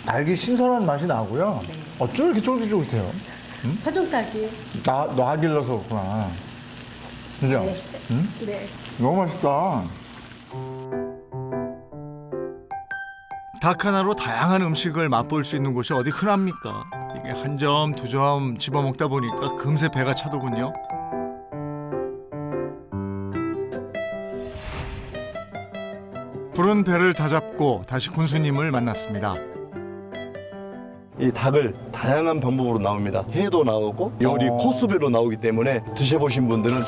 닭이 신선한 맛이 나고요. 어쩜 이렇게 쫄깃쫄깃해요? 토종닭이에요. 나 길러서 그렇구나. 그죠? 네. 네. 너무 맛있다. 닭 하나로 다양한 음식을 맛볼 수 있는 곳이 어디 흔합니까? 이게 한 점, 두 점 집어먹다 보니까 금세 배가 차더군요. 부른 배를 다잡고 다시 군수님을 만났습니다. 이 닭을 다양한 방법으로 나옵니다. 회도 나오고 요리 코스배로 나오기 때문에 드셔보신 분들은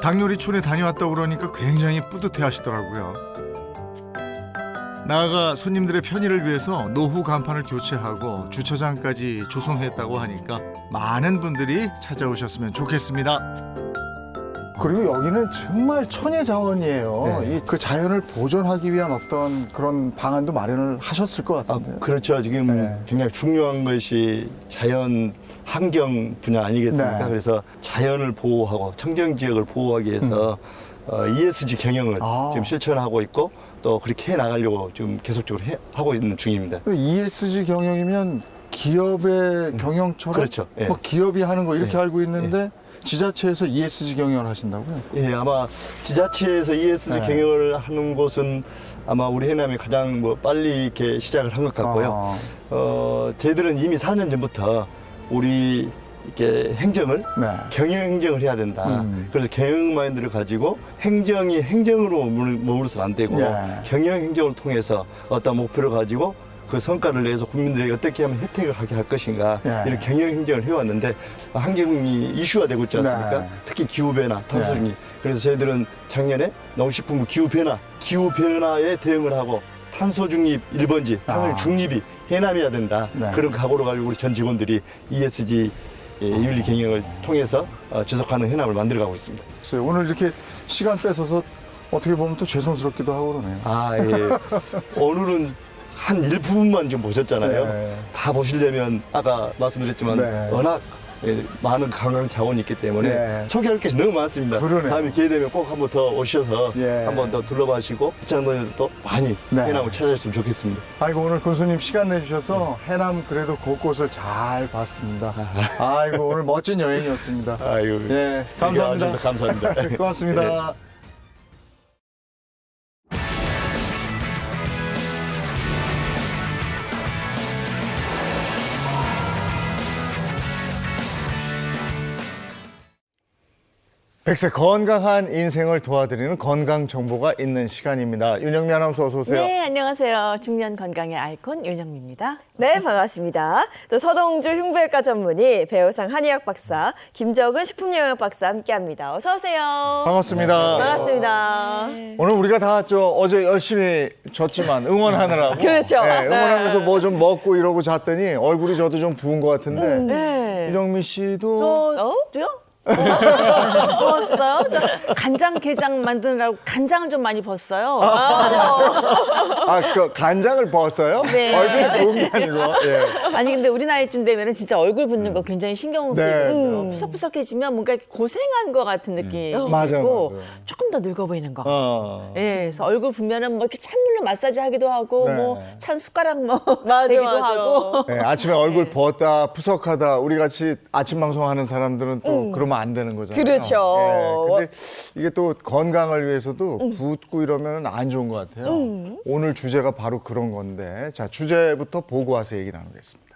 닭요리촌에 다녀왔다고 그러니까 굉장히 뿌듯해 하시더라고요. 나아가 손님들의 편의를 위해서 노후 간판을 교체하고 주차장까지 조성했다고 하니까 많은 분들이 찾아오셨으면 좋겠습니다. 그리고 여기는 정말 천혜 자원이에요. 네. 그 자연을 보존하기 위한 어떤 그런 방안도 마련을 하셨을 것 같은데요. 그렇죠. 지금 굉장히 중요한 것이 자연 환경 분야 아니겠습니까? 네. 그래서 자연을 보호하고 청정 지역을 보호하기 위해서 ESG 경영을 지금 실천하고 있고 또 그렇게 해 나가려고 지금 계속적으로 하고 있는 중입니다. ESG 경영이면 기업의 경영처럼 그렇죠. 예. 뭐 기업이 하는 거 이렇게 예. 알고 있는데 지자체에서 ESG 경영을 하신다고요? 예, 아마 지자체에서 ESG 네. 경영을 하는 곳은 아마 우리 해남이 가장 뭐 빨리 이렇게 시작을 한 것 같고요. 저희들은 이미 4년 전부터 우리 이렇게 행정을 경영 행정을 해야 된다. 그래서 경영 마인드를 가지고 행정이 행정으로 머무르서는 안 되고 경영 행정을 통해서 어떤 목표를 가지고 그 성과를 내서 국민들에게 어떻게 하면 혜택을 하게 할 것인가 이런 경영 행정을 해왔는데 환경이 이슈가 되고 있지 않습니까? 특히 기후변화, 탄소중립. 그래서 저희들은 작년에 농식품부 기후변화에 대응을 하고 탄소중립 1번지, 탄소중립 중립이 해남해야 된다. 그런 각오를 가지고 우리 전 직원들이 ESG 윤리 경영을 통해서 지속하는 해남을 만들어가고 있습니다. 오늘 이렇게 시간 뺏어서 어떻게 보면 또 죄송스럽기도 하고 그러네요. 아, 예. 오늘은 한 일부분만 좀 보셨잖아요. 다 보시려면 아까 말씀드렸지만 워낙 많은 관광 자원이 있기 때문에 소개할 것이 너무 많습니다. 다음에 기회 되면 꼭 한번 더 오셔서 한번 더 둘러봐시고 부천도에도 많이 해남을 찾아주셨으면 좋겠습니다. 아이고 오늘 군수님 시간 내주셔서 해남 그래도 곳곳을 잘 봤습니다. 아이고 오늘 멋진 여행이었습니다. 아이고 예, 감사합니다. 감사합니다. 고맙습니다. 백세 건강한 인생을 도와드리는 건강 정보가 있는 시간입니다. 윤영미 아나운서 어서 오세요. 네, 안녕하세요. 중년 건강의 아이콘 윤영미입니다. 네, 반갑습니다. 또 서동주 흉부외과 전문의, 배우상 한의학 박사, 김정은 식품영양 박사 함께합니다. 어서 오세요. 반갑습니다. 반갑습니다. 오늘 우리가 다 어제 열심히 졌지만 응원하느라고 그렇죠. 응원하면서 뭐 좀 먹고 이러고 잤더니 얼굴이 저도 좀 부은 것 같은데 네. 윤영미 씨도 저요? 부었어요? 간장게장 만드느라고 간장을 좀 많이 벗어요. 그 간장을 벗어요? 네. 얼굴이 부은 게 아니고. 예. 아니 근데 우리 나이쯤 되면 진짜 얼굴 붓는 거 굉장히 신경 쓰이거든요. 네. 푸석푸석해지면 뭔가 고생한 것 같은 느낌이 맞아요, 들고 맞아요. 조금 더 늙어 보이는 거. 예, 그래서 얼굴 붓면은 뭐 이렇게 찬물로 마사지 하기도 하고 네. 뭐 찬 숟가락 뭐 맞아, 대기도 맞아. 하고. 네, 아침에 얼굴 부었다 푸석하다 우리 같이 아침 방송하는 사람들은 또 그러면 안 되는 거잖아요. 그렇죠. 예, 근데 이게 또 건강을 위해서도 붓고 이러면 안 좋은 것 같아요. 오늘 주제가 바로 그런 건데 자 주제부터 보고 와서 얘기 나누겠습니다.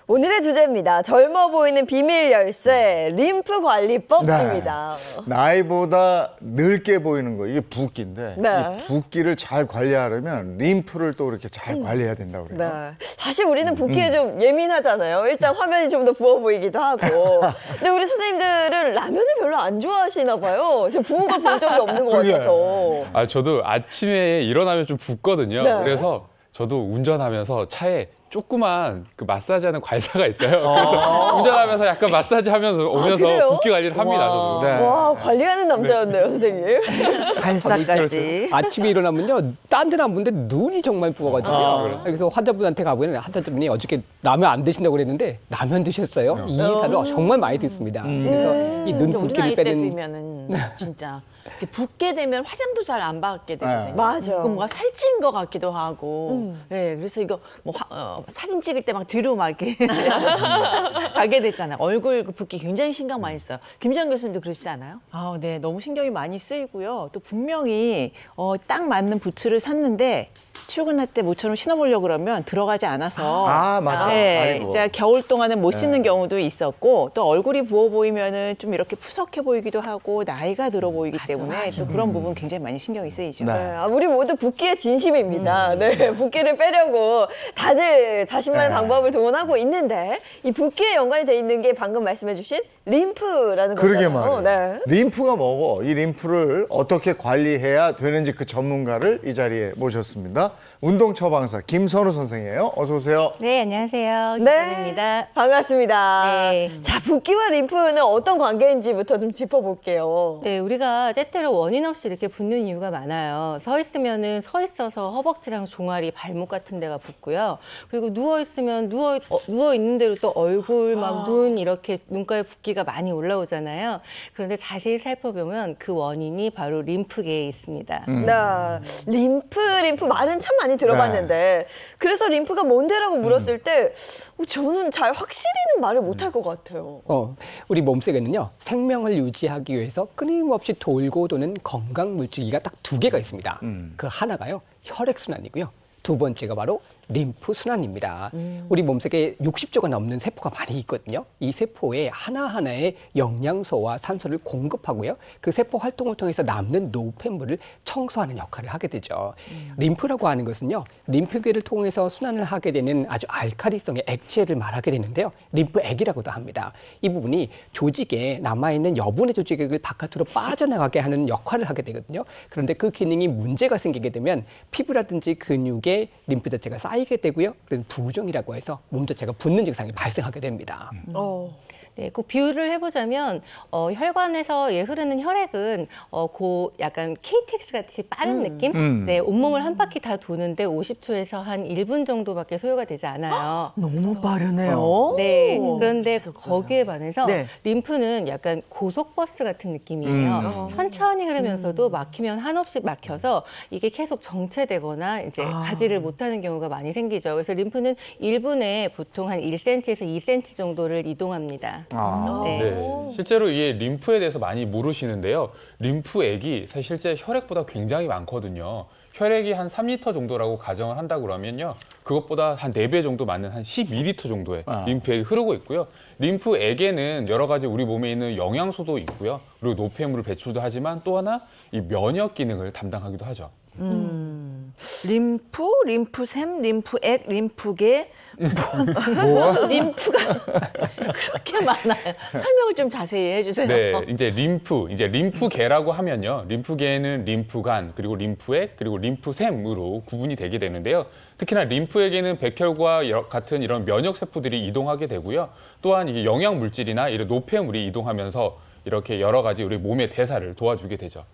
오늘의 주제입니다. 젊어 보이는 비밀 열쇠, 림프 관리법입니다. 나이보다 늙게 보이는 거 이게 붓기인데 네. 이 붓기를 잘 관리하려면 림프를 또 이렇게 잘 관리해야 된다고 그래요. 네. 사실 우리는 붓기에 좀 예민하잖아요. 일단 화면이 좀 더 부어 보이기도 하고. 근데 우리 선생님들은 라면을 별로 안 좋아하시나 봐요. 지금 부은 거 본 적이 없는 것 같아서. 저도 아침에 일어나면 좀 붓거든요. 네. 그래서 저도 운전하면서 차에 조그만 그 마사지하는 관사가 있어요. 그래서 운전하면서 약간 마사지 하면서 오면서 그래요? 붓기 관리를 합니다. 저도. 네. 와, 관리하는 남자였네요, 선생님. 발사까지. 아침에 일어나면요, 딴 데는 안 부는데 눈이 정말 부어가지고요. 그래서 환자분한테 가보면 환자분이 어저께 라면 안 드신다고 그랬는데 라면 드셨어요. 이 사를 정말 많이 듣습니다. 그래서 이 눈 우리 붓기를 나이 때 빼는 되면은 진짜 이렇게 붓게 되면 화장도 잘 안 받게 되거든요. 네. 맞아. 그럼 뭔가 살찐 것 같기도 하고. 네, 그래서 이거 뭐 사진 찍을 때 막 뒤로 막 이렇게 가게 됐잖아요. 얼굴 그 붓기 굉장히 신경 많이 써요. 김지영 교수님도 그러시지 않아요? 아, 네. 너무 신경이 많이 쓰이고요. 또 분명히 딱 맞는 부츠를 샀는데 출근할 때 모처럼 신어보려고 그러면 들어가지 않아서 아, 맞아. 네, 아이고. 이제 겨울 동안은 못 신는 네. 경우도 있었고 또 얼굴이 부어 보이면은 좀 이렇게 푸석해 보이기도 하고 나이가 들어 보이기 때문에 또 그런 부분 굉장히 많이 신경이 쓰이죠. 네. 아, 우리 모두 붓기에 진심입니다. 네, 붓기를 빼려고 다들 자신만의 네. 방법을 동원하고 있는데 이 붓기에 연관이 돼 있는 게 방금 말씀해주신 림프라는 그러게 거잖아요. 말이에요. 네. 림프가 뭐고 이 림프를 어떻게 관리해야 되는지 그 전문가를 이 자리에 모셨습니다. 운동 처방사 김선우 선생이에요. 어서 오세요. 네, 안녕하세요. 네, 김선우입니다. 반갑습니다. 네. 자, 붓기와 림프는 어떤 관계인지부터 좀 짚어볼게요. 네, 우리가 때때로 원인 없이 이렇게 붓는 이유가 많아요. 서 있으면은 서 있어서 허벅지랑 종아리, 발목 같은 데가 붓고요. 그리고 누워 있으면 누워 있는 대로 또 얼굴, 막 눈 이렇게 눈가에 붓기가 많이 올라오잖아요. 그런데 자세히 살펴보면 그 원인이 바로 림프계에 있습니다. 네, 림프 말은 참 많이 들어봤는데 그래서 림프가 뭔데라고 물었을 때 저는 잘 확실히는 말을 못할 것 같아요. 우리 몸속에는요, 생명을 유지하기 위해서 끊임없이 돌고 도는 건강 물질기가 딱 두 개가 있습니다. 그 하나가요, 혈액순환이고요. 두 번째가 바로 림프순환입니다. 우리 몸속에 60조가 넘는 세포가 많이 있거든요. 이 세포에 하나하나의 영양소와 산소를 공급하고요. 그 세포 활동을 통해서 남는 노폐물을 청소하는 역할을 하게 되죠. 림프라고 하는 것은요, 림프계를 통해서 순환을 하게 되는 아주 알칼리성의 액체를 말하게 되는데요. 림프액이라고도 합니다. 이 부분이 조직에 남아있는 여분의 조직액을 바깥으로 빠져나가게 하는 역할을 하게 되거든요. 그런데 그 기능이 문제가 생기게 되면 피부라든지 근육에 림프 자체가 쌓이게 되고요. 그래서 부종이라고 해서 몸 자체가 붓는 증상이 발생하게 됩니다. 네, 그 비유를 해보자면 혈관에서 흐르는 혈액은 약간 KTX 같이 빠른 느낌? 네, 온몸을 한 바퀴 다 도는데 50초에서 한 1분 정도밖에 소요가 되지 않아요. 너무 빠르네요. 네, 그런데 거기에 반해서 네. 림프는 약간 고속버스 같은 느낌이에요. 천천히 흐르면서도 막히면 한없이 막혀서 이게 계속 정체되거나 이제 가지를 못하는 경우가 많이 생기죠. 그래서 림프는 1분에 보통 한 1cm에서 2cm 정도를 이동합니다. 네. 실제로 이게 림프에 대해서 많이 모르시는데요. 림프액이 사실 실제 혈액보다 굉장히 많거든요. 혈액이 한 3리터 정도라고 가정을 한다고 그러면요. 그것보다 한 4배 정도 많은 한 12리터 정도의 림프액이 흐르고 있고요. 림프액에는 여러 가지 우리 몸에 있는 영양소도 있고요. 그리고 노폐물을 배출도 하지만 또 하나 이 면역 기능을 담당하기도 하죠. 림프, 림프샘, 림프액, 림프계. 뭐가? 림프가 그렇게 많아요. 설명을 좀 자세히 해주세요. 네, 이제 림프계라고 하면요. 림프계는 림프관, 그리고 림프액, 그리고 림프샘으로 구분이 되게 되는데요. 특히나 림프액에는 백혈과 같은 이런 면역 세포들이 이동하게 되고요. 또한 이게 영양 물질이나 이런 노폐물이 이동하면서 이렇게 여러 가지 우리 몸의 대사를 도와주게 되죠.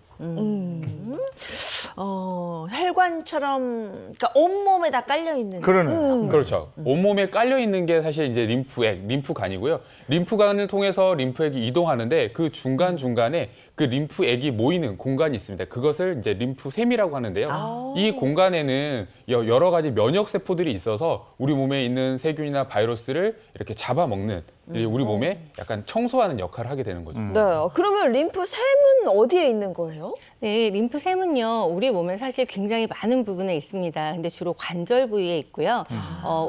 혈관처럼, 그러니까 온몸에 다 깔려 있는. 그러네. 그렇죠. 온몸에 깔려 있는 게 사실 이제 림프액, 림프관이고요. 림프관을 통해서 림프액이 이동하는데 그 중간중간에 그 림프액이 모이는 공간이 있습니다. 그것을 이제 림프샘이라고 하는데요. 이 공간에는 여러 가지 면역 세포들이 있어서 우리 몸에 있는 세균이나 바이러스를 이렇게 잡아먹는 우리 몸에 약간 청소하는 역할을 하게 되는 거죠. 네, 그러면 림프샘은 어디에 있는 거예요? 네, 림프샘은요, 우리 몸에 사실 굉장히 많은 부분에 있습니다. 근데 주로 관절 부위에 있고요.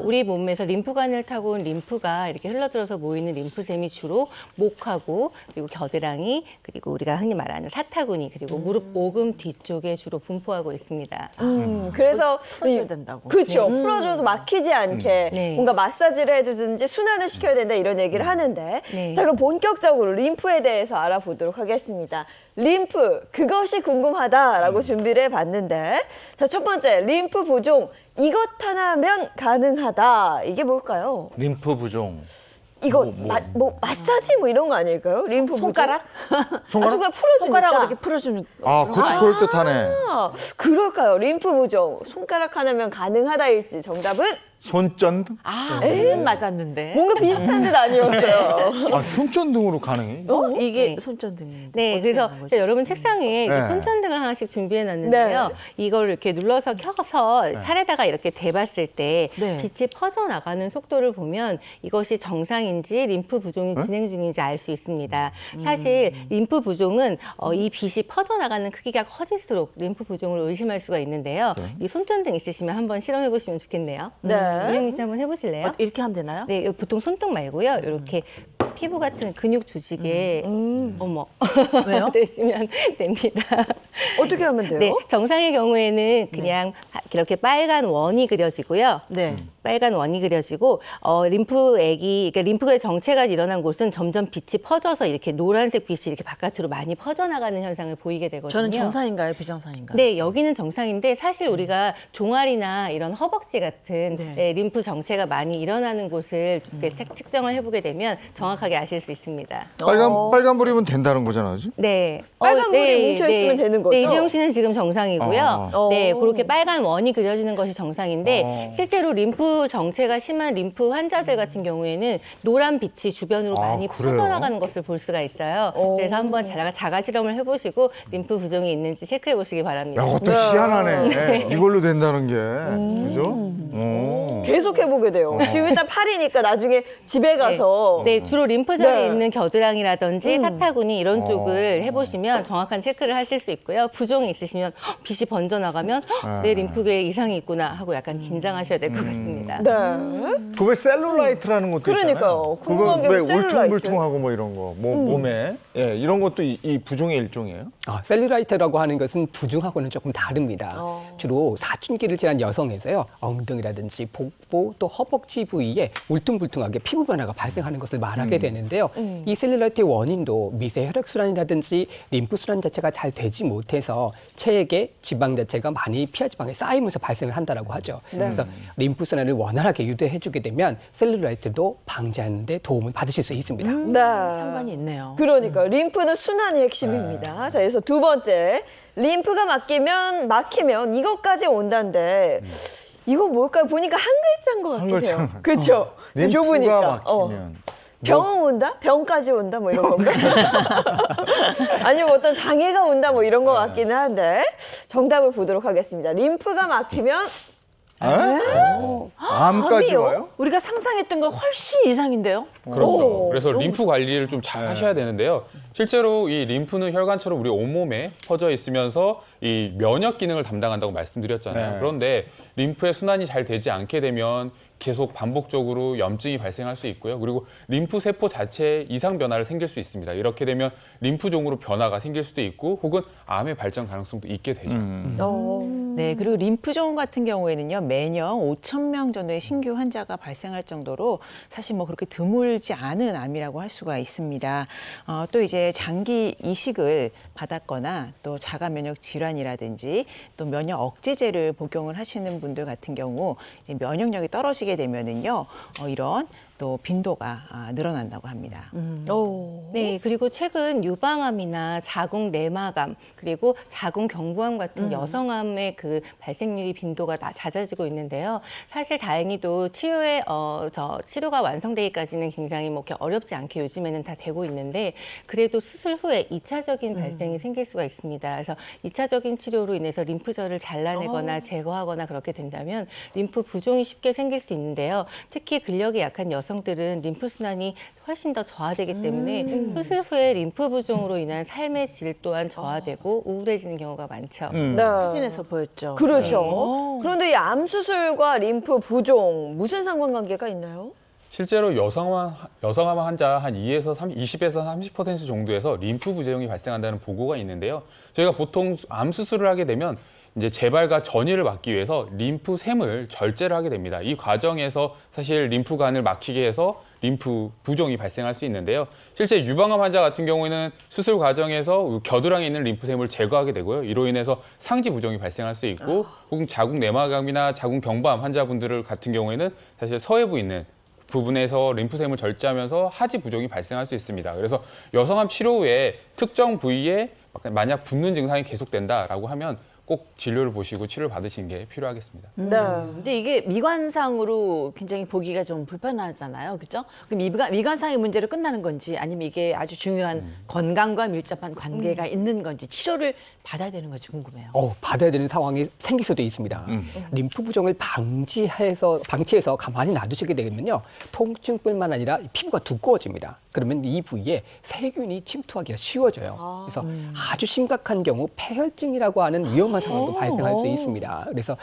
우리 몸에서 림프관을 타고 온 림프가 이렇게 흘러들어서 모이는 림프샘이 주로 목하고, 그리고 겨드랑이, 그리고 우리가 흔히 말하는 사타구니, 그리고 무릎 오금 뒤쪽에 주로 분포하고 있습니다. 그래서 풀어줘야 된다고. 그렇죠. 풀어줘서 막히지 않게 네. 뭔가 마사지를 해주든지 순환을 시켜야 된다 이런 얘기를 하는데 자, 그럼 본격적으로 림프에 대해서 알아보도록 하겠습니다. 림프, 그것이 궁금하다라고 준비를 해봤는데 자, 첫 번째, 림프 부종, 이것 하나면 가능하다. 이게 뭘까요? 림프 부종. 이거 마사지 뭐 이런 거 아닐까요? 림프 손가락? 손가락 풀어주니까. 손가락으로 이렇게 풀어주는. 그럴 듯하네. 그럴까요? 림프 부종 손가락 하나면 가능하다일지 정답은 손전등? 맞았는데. 뭔가 비슷한 듯 아니었어요. 손전등으로 가능해? 이게 손전등인데. 네, 그래서 여러분 책상에 이제 손전등을 하나씩 준비해 놨는데요. 이걸 이렇게 눌러서 켜서 살에다가 이렇게 대봤을 때 빛이 퍼져 나가는 속도를 보면 이것이 정상인지 림프 부종이 진행 중인지 알 수 있습니다. 사실 림프 부종은 이 빛이 퍼져 나가는 크기가 커질수록 림프 부종을 의심할 수가 있는데요. 이 손전등 있으시면 한번 실험해 보시면 좋겠네요. 이영희 씨 한번 해보실래요? 이렇게 하면 되나요? 네, 보통 손등 말고요. 이렇게 피부 같은 근육 조직에 왜요? 대시면 됩니다. 어떻게 하면 돼요? 네, 정상의 경우에는 그냥 이렇게 빨간 원이 그려지고요. 네. 빨간 원이 그려지고 림프액이 그러니까 림프의 정체가 일어난 곳은 점점 빛이 퍼져서 이렇게 노란색 빛이 이렇게 바깥으로 많이 퍼져나가는 현상을 보이게 되거든요. 저는 정상인가요, 비정상인가요? 네, 여기는 정상인데 사실 우리가 종아리나 이런 허벅지 같은 림프 정체가 많이 일어나는 곳을 이렇게 측정을 해보게 되면 정확하게 아실 수 있습니다. 빨간불이면 된다는 거잖아요, 그지? 네. 빨간불이 뭉쳐있으면 되는 거죠? 네, 이재용 씨는 지금 정상이고요. 네, 그렇게 빨간 원이 그려지는 것이 정상인데 실제로 림프 정체가 심한 림프 환자들 같은 경우에는 노란 빛이 주변으로 많이 퍼져나가는 것을 볼 수가 있어요. 그래서 한번 자가 실험을 해보시고 림프 부종이 있는지 체크해 보시기 바랍니다. 야, 그것도 희한하네. 이걸로 된다는 게. 그죠? 계속 해보게 돼요. 지금 일단 8이니까 나중에 집에 가서. 네, 주로 림프절에 있는 겨드랑이라든지 사타구니 이런 쪽을 해보시면 정확한 체크를 하실 수 있고요. 부종이 있으시면 빛이 번져나가면 내 림프계에 이상이 있구나 하고 약간 긴장하셔야 될 것 같습니다. 네. 그 왜 셀룰라이트라는 것도 그러니까요. 있잖아요. 그거 왜 셀룰라이트. 울퉁불퉁하고 뭐 이런 거, 몸에 이런 것도 이 부종의 일종이에요? 셀룰라이트라고 하는 것은 부종하고는 조금 다릅니다. 주로 사춘기를 지난 여성에서요, 엉덩이라든지 복부 또 허벅지 부위에 울퉁불퉁하게 피부 변화가 발생하는 것을 말하게 되는데요. 이 셀룰라이트의 원인도 미세 혈액순환이라든지 림프순환 자체가 잘 되지 못해서 체액에 지방 자체가 많이 피하지방에 쌓이면서 발생을 한다라고 하죠. 그래서 림프순환을 원활하게 유도해주게 되면 셀룰라이트도 방지하는 데 도움을 받으실 수 있습니다. 상관이 있네요. 그러니까 림프는 순환이 핵심입니다. 자, 그래서 두 번째, 림프가 막히면 이것까지 온다는데 이거 뭘까요? 보니까 한 글자인 것 같긴 해요. 그렇죠? 림프가 막히면. 병 온다? 병까지 온다? 뭐 이런 건가? 아니면 어떤 장애가 온다? 뭐 이런 것 같기는 한데 정답을 보도록 하겠습니다. 림프가 막히면 암까지 와요? 우리가 상상했던 거 훨씬 이상인데요? 그렇죠. 그래서 림프 관리를 좀 잘 하셔야 되는데요. 실제로 이 림프는 혈관처럼 우리 온몸에 퍼져 있으면서 이 면역 기능을 담당한다고 말씀드렸잖아요. 그런데 림프의 순환이 잘 되지 않게 되면 계속 반복적으로 염증이 발생할 수 있고요. 그리고 림프 세포 자체에 이상 변화를 생길 수 있습니다. 이렇게 되면 림프종으로 변화가 생길 수도 있고 혹은 암의 발전 가능성도 있게 되죠. 네, 그리고 림프종 같은 경우에는요, 매년 5,000명 정도의 신규 환자가 발생할 정도로 사실 뭐 그렇게 드물지 않은 암이라고 할 수가 있습니다. 또 이제 장기 이식을 받았거나 또 자가 면역 질환이라든지 또 면역 억제제를 복용을 하시는 분들 같은 경우 이제 면역력이 떨어지게 되면은요, 이런 또 빈도가 늘어난다고 합니다. 네, 그리고 최근 유방암이나 자궁 내막암 그리고 자궁 경부암 같은 여성암의 그 발생률이 빈도가 잦아지고 있는데요. 사실 다행히도 치료가 완성되기까지는 굉장히 뭐 이렇게 어렵지 않게 요즘에는 다 되고 있는데 그래도 수술 후에 2차적인 발생이 생길 수가 있습니다. 그래서 2차적인 치료로 인해서 림프절을 잘라내거나 제거하거나 그렇게 된다면 림프 부종이 쉽게 생길 수 있는데요. 특히 근력이 약한 여성들은 림프 순환이 훨씬 더 저하되기 때문에 수술 후에 림프 부종으로 인한 삶의 질 또한 저하되고 우울해지는 경우가 많죠. 사진에서 보였죠. 그렇죠. 그런데 이 암 수술과 림프 부종 무슨 상관관계가 있나요? 실제로 여성암 환자 한 20에서 30% 정도에서 림프 부종이 발생한다는 보고가 있는데요. 저희가 보통 암 수술을 하게 되면 이제 재발과 전이를 막기 위해서 림프샘을 절제를 하게 됩니다. 이 과정에서 사실 림프관을 막히게 해서 림프 부종이 발생할 수 있는데요. 실제 유방암 환자 같은 경우에는 수술 과정에서 겨드랑이에 있는 림프샘을 제거하게 되고요. 이로 인해서 상지 부종이 발생할 수 있고 혹은 자궁 내막암이나 자궁 경부암 환자분들 같은 경우에는 사실 서해부에 있는 부분에서 림프샘을 절제하면서 하지 부종이 발생할 수 있습니다. 그래서 여성암 치료 후에 특정 부위에 만약 붓는 증상이 계속된다라고 하면 꼭 진료를 보시고 치료를 받으시는 게 필요하겠습니다. 네. 근데 이게 미관상으로 굉장히 보기가 좀 불편하잖아요. 그죠? 그럼 미관상의 문제로 끝나는 건지 아니면 이게 아주 중요한 건강과 밀접한 관계가 있는 건지 치료를 받아야 되는 건지 궁금해요. 받아야 되는 상황이 생길 수도 있습니다. 림프 부종을 방치해서 가만히 놔두시게 되면요. 통증뿐만 아니라 피부가 두꺼워집니다. 그러면 이 부위에 세균이 침투하기가 쉬워져요. 그래서 아주 심각한 경우 폐혈증이라고 하는 위험한 상황도 발생할 수 있습니다. 그래서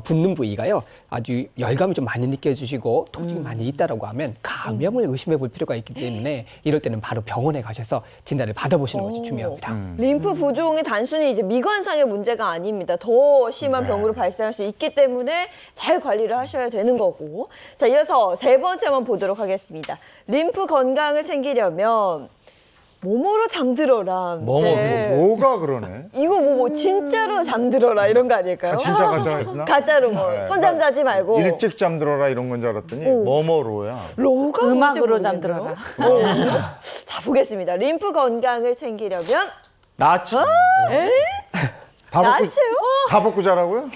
붓는 부위가요. 아주 열감을 좀 많이 느껴지시고 통증이 많이 있다라고 하면 감염을 의심해 볼 필요가 있기 때문에 이럴 때는 바로 병원에 가셔서 진단을 받아보시는 것이 중요합니다. 림프 부종이 단순히 이제 미관상의 문제가 아닙니다. 더 심한 병으로 발생할 수 있기 때문에 잘 관리를 하셔야 되는 거고. 자, 이어서 세 번째 한번 보도록 하겠습니다. 림프 건강을 챙기려면 몸으로 잠들어라. 뭐가 그러네? 이거 뭐 진짜로 잠들어라 이런 거 아닐까요? 진짜 가짜였나? 가짜로 뭐 네. 선잠 자지 말고. 일찍 잠들어라 이런 건 줄 알았더니 뭐뭐로야. 로가 음악으로 잠들어라. 자, 보겠습니다. 림프 건강을 챙기려면 나치. 나치요? 다 벗고 자라고요?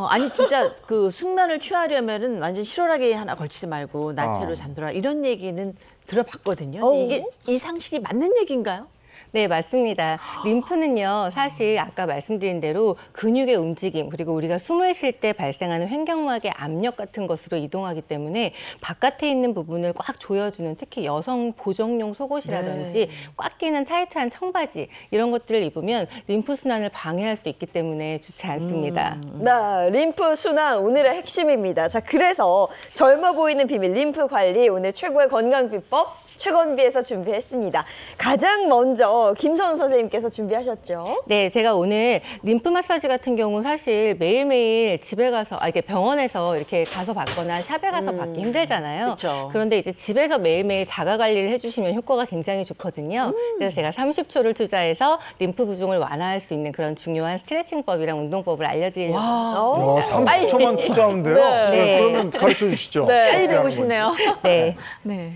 아니 진짜 그 숙면을 취하려면은 완전 실오라기 하나 걸치지 말고 나체로 잠들어라 이런 얘기는 들어봤거든요. 근데 이게 이 상식이 맞는 얘기인가요? 네, 맞습니다. 림프는요, 사실 아까 말씀드린 대로 근육의 움직임, 그리고 우리가 숨을 쉴 때 발생하는 횡격막의 압력 같은 것으로 이동하기 때문에 바깥에 있는 부분을 꽉 조여주는, 특히 여성 보정용 속옷이라든지 꽉 끼는 타이트한 청바지, 이런 것들을 입으면 림프 순환을 방해할 수 있기 때문에 좋지 않습니다. 네, 림프 순환 오늘의 핵심입니다. 자, 그래서 젊어 보이는 비밀 림프 관리 오늘 최고의 건강 비법 최건비에서 준비했습니다. 가장 먼저 김선우 선생님께서 준비하셨죠? 네, 제가 오늘 림프 마사지 같은 경우 사실 매일매일 집에 가서, 이렇게 병원에서 이렇게 가서 받거나 샵에 가서 받기 힘들잖아요. 그쵸. 그런데 이제 집에서 매일매일 자가 관리를 해주시면 효과가 굉장히 좋거든요. 그래서 제가 30초를 투자해서 림프 부종을 완화할 수 있는 그런 중요한 스트레칭법이랑 운동법을 알려드리려고 합니다. 30초만 투자하면 돼요? 네. 그러면 가르쳐 주시죠. 네. 빨리 배우고 싶네요. 네. 네.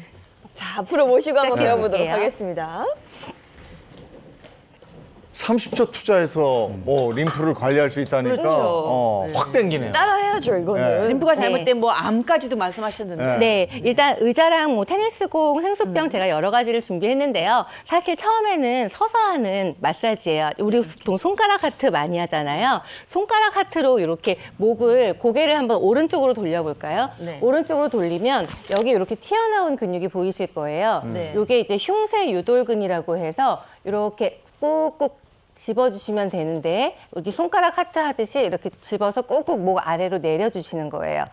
자, 앞으로 모시고 한번 배워보도록 볼게요. 하겠습니다. 30초 투자해서 뭐 림프를 관리할 수 있다니까 그렇죠. 확 땡기네요. 따라해야죠, 이거는. 네. 림프가 네. 잘못된 뭐 암까지도 말씀하셨는데. 네, 일단 의자랑 뭐 테니스공, 생수병 제가 여러 가지를 준비했는데요. 사실 처음에는 서서 하는 마사지예요. 우리 보통 손가락 하트 많이 하잖아요. 손가락 하트로 이렇게 고개를 한번 오른쪽으로 돌려볼까요? 네. 오른쪽으로 돌리면 여기 이렇게 튀어나온 근육이 보이실 거예요. 이게 이제 흉쇄 유돌근이라고 해서 이렇게 꾹꾹 집어주시면 되는데 여기 손가락 하트 하듯이 이렇게 집어서 꾹꾹 목 아래로 내려주시는 거예요.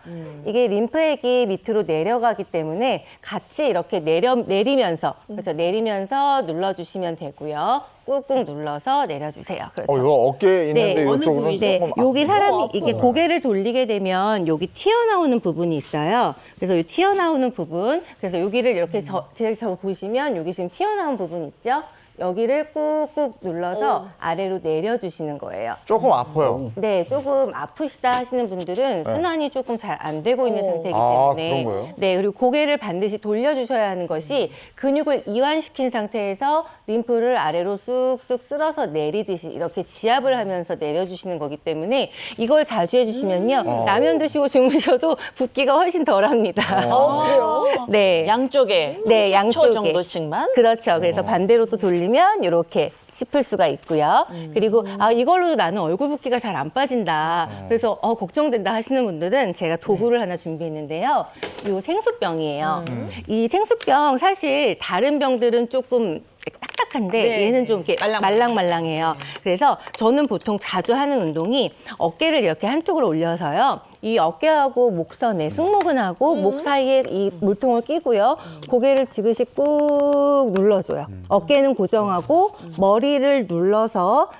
이게 림프액이 밑으로 내려가기 때문에 같이 이렇게 내리면서 그래서 내리면서 눌러주시면 되고요. 꾹꾹 눌러서 내려주세요. 그렇죠. 이거 어깨에 있는데 이쪽으로는 조금 여기 사람이 이게 고개를 돌리게 되면 여기 튀어나오는 부분이 있어요. 그래서 이 튀어나오는 부분, 그래서 여기를 이렇게 제가 보시면 여기 지금 튀어나온 부분 있죠? 여기를 꾹꾹 눌러서 아래로 내려주시는 거예요. 조금 아파요. 네, 조금 아프시다 하시는 분들은 순환이 조금 잘 안 되고 있는 상태이기 때문에 그런 거예요? 네, 그리고 고개를 반드시 돌려주셔야 하는 것이 근육을 이완시킨 상태에서 림프를 아래로 쑥쑥 쓸어서 내리듯이 이렇게 지압을 하면서 내려주시는 거기 때문에 이걸 자주 해주시면요. 라면 드시고 주무셔도 붓기가 훨씬 덜합니다. 그래요? 네. 양쪽에 네, 10초 양쪽에. 정도씩만. 그렇죠. 그래서 반대로 또 돌리면 이렇게 짚을 수가 있고요. 그리고 이걸로 나는 얼굴 붓기가 잘 안 빠진다. 그래서 걱정된다 하시는 분들은 제가 도구를 하나 준비했는데요. 이 생수병이에요. 이 생수병 사실 다른 병들은 조금 딱딱한데 얘는 좀 이렇게 말랑말랑해요. 그래서 저는 보통 자주 하는 운동이 어깨를 이렇게 한쪽으로 올려서요. 이 어깨하고 목선에 승모근하고 목 사이에 이 물통을 끼고요. 고개를 지그시 꾹 눌러줘요. 어깨는 고정하고 머리를 눌러서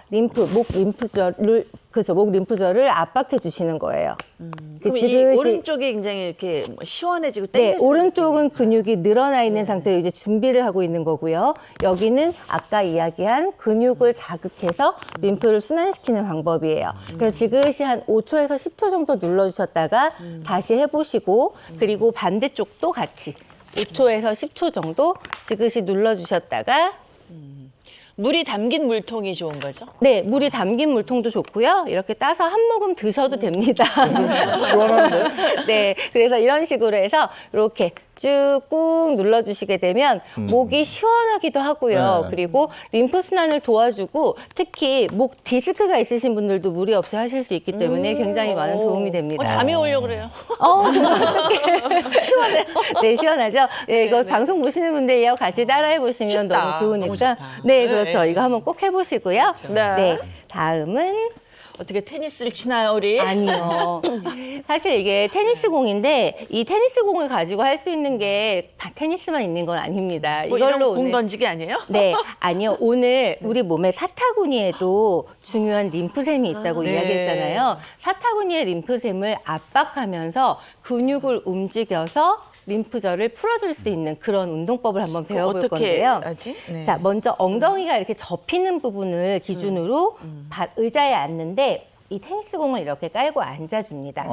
목 림프절을 압박해 주시는 거예요. 그럼 이 오른쪽이 굉장히 이렇게 시원해지고 네, 땡겨지는 오른쪽은 근육이 늘어나 있는 상태로 이제 준비를 하고 있는 거고요. 여기는 아까 이야기한 근육을 자극해서 림프를 순환시키는 방법이에요. 그래서 지그시 한 5초에서 10초 정도 눌러주시면 눌러주셨다가 다시 해보시고 그리고 반대쪽도 같이 5초에서 10초 정도 지그시 눌러주셨다가 물이 담긴 물통이 좋은 거죠? 네, 물이 담긴 물통도 좋고요. 이렇게 따서 한 모금 드셔도 됩니다. 시원한데? 네, 그래서 이런 식으로 해서 이렇게 쭉 꾹 눌러주시게 되면 목이 시원하기도 하고요. 네. 그리고 림프순환을 도와주고 특히 목 디스크가 있으신 분들도 무리 없이 하실 수 있기 때문에 굉장히 많은 도움이 됩니다. 잠이 오려고 그래요. 정말 어떡해. 시원해요. 네, 시원하죠? 네, 이거 방송 보시는 분들이요. 같이 따라해 보시면 쉽다. 너무 좋으니까. 너무 좋다. 네, 그렇죠. 이거 한번 꼭 해보시고요. 네. 다음은 어떻게 테니스를 치나요, 우리? 아니요. 사실 이게 테니스 공인데 이 테니스 공을 가지고 할 수 있는 게 다 테니스만 있는 건 아닙니다. 뭐 이런 공 던지기 아니에요? 네, 아니요. 오늘 우리 몸에 사타구니에도 중요한 림프샘이 있다고 네. 이야기했잖아요. 사타구니의 림프샘을 압박하면서 근육을 움직여서 림프절을 풀어줄 수 있는 그런 운동법을 한번 배워볼 어떻게 건데요. 하지? 네. 자, 먼저 엉덩이가 이렇게 접히는 부분을 기준으로 의자에 앉는데 이 테니스 공을 이렇게 깔고 앉아줍니다.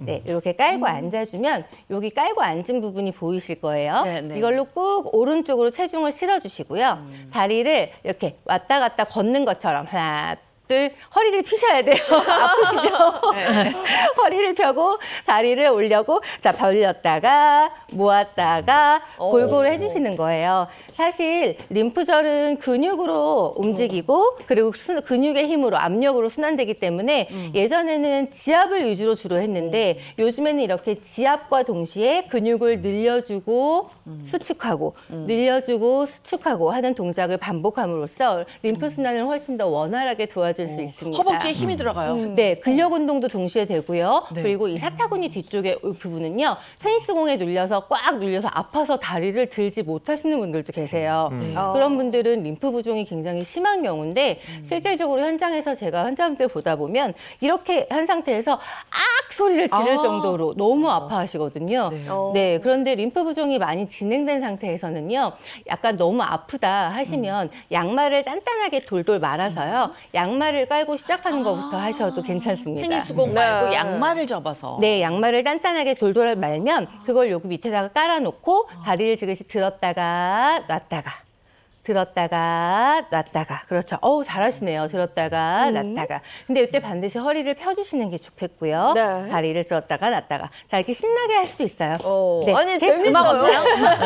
네, 이렇게 깔고 앉아주면 여기 깔고 앉은 부분이 보이실 거예요. 네, 네. 이걸로 꾹 오른쪽으로 체중을 실어주시고요. 다리를 이렇게 왔다 갔다 걷는 것처럼 하나, 둘, 허리를 펴셔야 돼요. 아프시죠? 네. 허리를 펴고 다리를 올려고 자 벌렸다가 모았다가 골고루 해주시는 거예요. 사실 림프절은 근육으로 움직이고 그리고 근육의 힘으로 압력으로 순환되기 때문에 예전에는 지압을 위주로 주로 했는데 요즘에는 이렇게 지압과 동시에 근육을 늘려주고 수축하고 늘려주고 수축하고 하는 동작을 반복함으로써 림프 순환을 훨씬 더 원활하게 도와줄 수 있습니다. 허벅지에 힘이 들어가요. 네, 근력 운동도 동시에 되고요. 네. 그리고 이 사타구니 뒤쪽에 부분은요. 테니스 공에 눌려서 꽉 눌려서 아파서 다리를 들지 못하시는 분들도 계세요. 그런 분들은 림프 부종이 굉장히 심한 경우인데 실질적으로 현장에서 제가 환자분들 보다 보면 이렇게 한 상태에서 악 소리를 지를 정도로 너무 아파하시거든요. 네, 그런데 림프 부종이 많이 진행된 상태에서는요. 약간 너무 아프다 하시면 양말을 단단하게 돌돌 말아서요. 양말을 깔고 시작하는 것부터 하셔도 괜찮습니다. 테니스 공 말고 양말을 접어서. 네, 양말을 단단하게 돌돌 말면 그걸 여기 밑에다가 깔아놓고 다리를 지그시 들었다가 놨다가 들었다가 놨다가 그렇죠. 어우 잘하시네요. 들었다가 놨다가. 근데 이때 반드시 허리를 펴주시는 게 좋겠고요. 네. 다리를 들었다가 놨다가. 자 이렇게 신나게 할 수 있어요. 네. 아니 계속 재밌어요.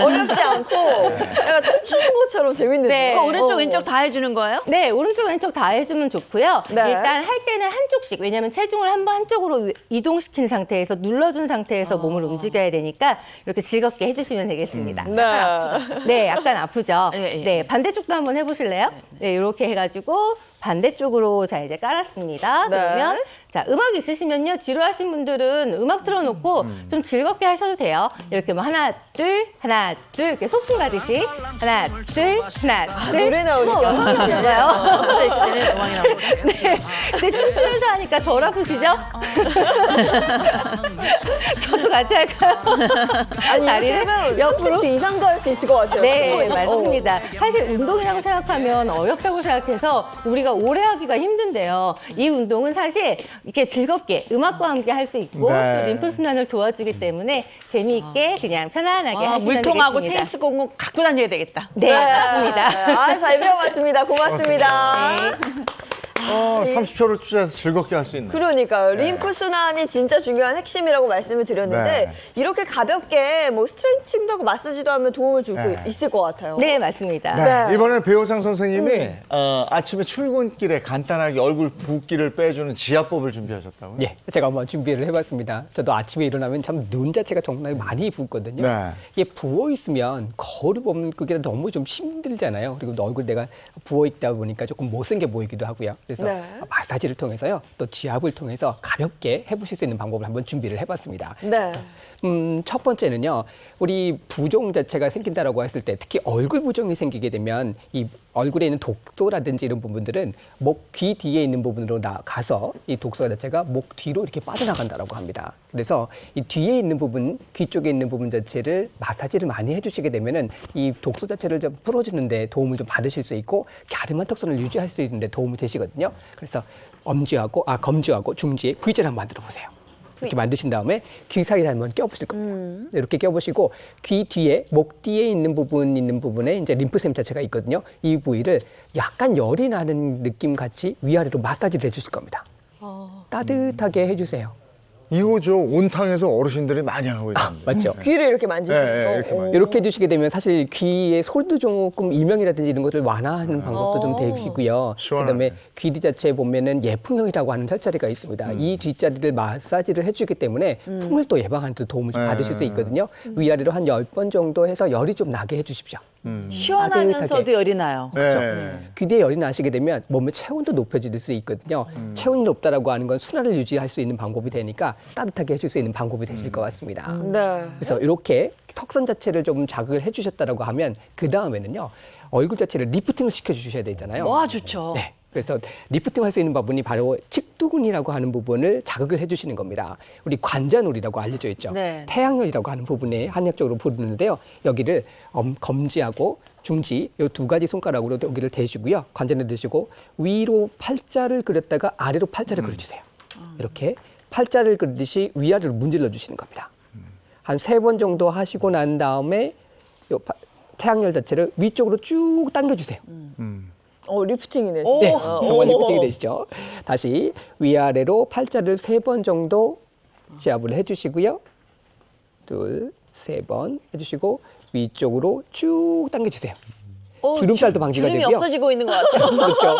어렵지 않고 약간 춤추는 것처럼 재밌는데. 네. 오른쪽 왼쪽 다 해주는 거예요? 네, 오른쪽 왼쪽 다 해주면 좋고요. 네. 일단 할 때는 한쪽씩, 왜냐하면 체중을 한쪽으로 이동시킨 상태에서 눌러준 상태에서 몸을 움직여야 되니까 이렇게 즐겁게 해주시면 되겠습니다. 네, 약간 아프죠. 예, 예. 네, 반대쪽도 한번 해보실래요? 네, 이렇게 해가지고 반대쪽으로 자 이제 깔았습니다. 네. 그러면 자 음악 있으시면요 지루하신 분들은 음악 틀어놓고 좀 즐겁게 하셔도 돼요. 이렇게 뭐 하나 둘 이렇게 소풍 가듯이 하나 둘 노래 나오니까. 네. 근데 춤추면서 하니까 덜 아프시죠? 저도 같이 할까요? 아니 다리를 옆으로 이상도 할 수 있을 것 같아요. 네, 맞습니다. 사실 운동이라고 생각하면 어렵다고 생각해서 우리가 오래 하기가 힘든데요. 이 운동은 사실 이렇게 즐겁게 음악과 함께 할 수 있고 네. 또 림프 순환을 도와주기 때문에 재미있게 그냥 편안하게 하시면 물통하고 되겠습니다. 테니스 공은 갖고 다녀야 되겠다. 네, 맞습니다. 아, 잘 배워봤습니다. 고맙습니다. 30초를 투자해서 즐겁게 할 수 있는. 그러니까요. 림프 순환이 진짜 중요한 핵심이라고 말씀을 드렸는데 네. 이렇게 가볍게 뭐 스트레칭도 하고 마사지도 하면 도움을 줄 수 있을 것 같아요. 네, 맞습니다. 네, 이번에는 배호상 선생님이 아침에 출근길에 간단하게 얼굴 붓기를 빼주는 지압법을 준비하셨다고요? 예, 제가 한번 준비를 해봤습니다. 저도 아침에 일어나면 참 눈 자체가 정말 많이 붓거든요. 네. 이게 부어 있으면 거울을 보면 그게 너무 좀 힘들잖아요. 그리고 얼굴 내가 부어 있다 보니까 조금 못생겨 보이기도 하고요. 그래서 네. 마사지를 통해서요, 또 지압을 통해서 가볍게 해보실 수 있는 방법을 한번 준비를 해봤습니다. 네. 첫 번째는요, 우리 부종 자체가 생긴다라고 했을 때, 특히 얼굴 부종이 생기게 되면 이 얼굴에 있는 독소라든지 이런 부분들은 목 귀 뒤에 있는 부분으로 가서 이 독소 자체가 목 뒤로 이렇게 빠져나간다라고 합니다. 그래서 이 뒤에 있는 부분, 귀 쪽에 있는 부분 자체를 마사지를 많이 해주시게 되면은 이 독소 자체를 좀 풀어주는데 도움을 좀 받으실 수 있고 갸름한 턱선을 유지할 수 있는데 도움이 되시거든요. 그래서 검지하고 중지에 V자를 한번 만들어 보세요. 이렇게 만드신 다음에 귀 사이에 한번 껴보실 겁니다. 이렇게 껴보시고 귀 뒤에, 목 뒤에 있는 부분에 이제 림프샘 자체가 있거든요. 이 부위를 약간 열이 나는 느낌 같이 위아래로 마사지를 해주실 겁니다. 따뜻하게 해주세요. 이거 저 온탕에서 어르신들이 많이 하고 있는데. 맞죠? 귀를 이렇게 만지시는 네, 거. 이렇게 만지고. 이렇게 해주시게 되면 사실 귀의 소리도 조금 이명이라든지 이런 것들 완화하는 방법도 좀 되시고요. 그다음에 귀 뒤 자체에 보면은 예풍형이라고 하는 혈자리가 있습니다. 이 뒷자리를 마사지를 해주기 때문에 풍을 또 예방하는 데 도움을 좀 받으실 수 있거든요. 위아래로 한 10번 정도 해서 열이 좀 나게 해주십시오. 시원하면서도 따뜻하게. 열이 나요. 귀 뒤에 열이 나시게 되면 몸의 체온도 높여질 수 있거든요. 체온이 높다라고 하는 건 순환을 유지할 수 있는 방법이 되니까 따뜻하게 해줄 수 있는 방법이 되실 것 같습니다. 네. 그래서 이렇게 턱선 자체를 좀 자극을 해주셨다라고 하면 그 다음에는요 얼굴 자체를 리프팅을 시켜주셔야 되잖아요. 와, 좋죠. 네. 그래서 리프팅 할 수 있는 부분이 바로 측두근이라고 하는 부분을 자극을 해주시는 겁니다. 우리 관자놀이라고 알려져 있죠. 네. 태양열이라고 하는 부분에 한약적으로 부르는데요. 여기를 검지하고 중지 이 두 가지 손가락으로 여기를 대시고요. 관자놀이 대시고 위로 팔자를 그렸다가 아래로 팔자를 그려주세요. 이렇게 팔자를 그리듯이 위아래로 문질러 주시는 겁니다. 한 3번 정도 하시고 난 다음에 요 태양열 자체를 위쪽으로 쭉 당겨주세요. 리프팅이네. 네, 정말 리프팅이 되시죠. 다시 위아래로 팔자를 3번 정도 지압을 해주시고요. 2, 3번 해주시고 위쪽으로 쭉 당겨주세요. 주름살도 방지가 주름이 되고요. 없어지고 있는 것 같아요. 그렇죠.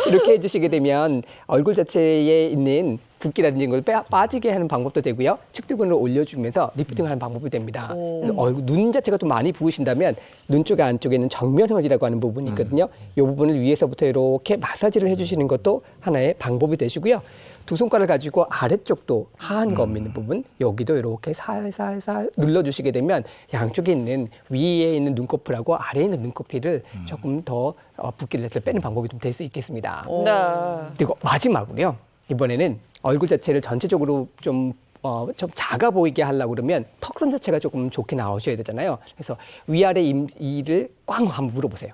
이렇게 해주시게 되면 얼굴 자체에 있는 붓기라든지 걸 빠지게 하는 방법도 되고요. 측두근을 올려주면서 리프팅을 하는 방법이 됩니다. 눈 자체가 좀 많이 부으신다면 눈 쪽 안쪽에 있는 정면혈이라고 하는 부분이 있거든요. 이 부분을 위에서부터 이렇게 마사지를 해주시는 것도 하나의 방법이 되시고요. 두 손가락을 가지고 아래쪽도 하한 검 있는 부분 여기도 이렇게 살살살 눌러주시게 되면 양쪽에 있는 위에 있는 눈꺼풀하고 아래에 있는 눈꺼풀을 조금 더 붓기를 자체를 빼는 방법이 좀 될 수 있겠습니다. 네. 그리고 마지막으로요. 이번에는 얼굴 자체를 전체적으로 좀 작아 보이게 하려고 그러면 턱선 자체가 조금 좋게 나오셔야 되잖아요. 그래서 위아래 이를 꽝 한번 물어보세요.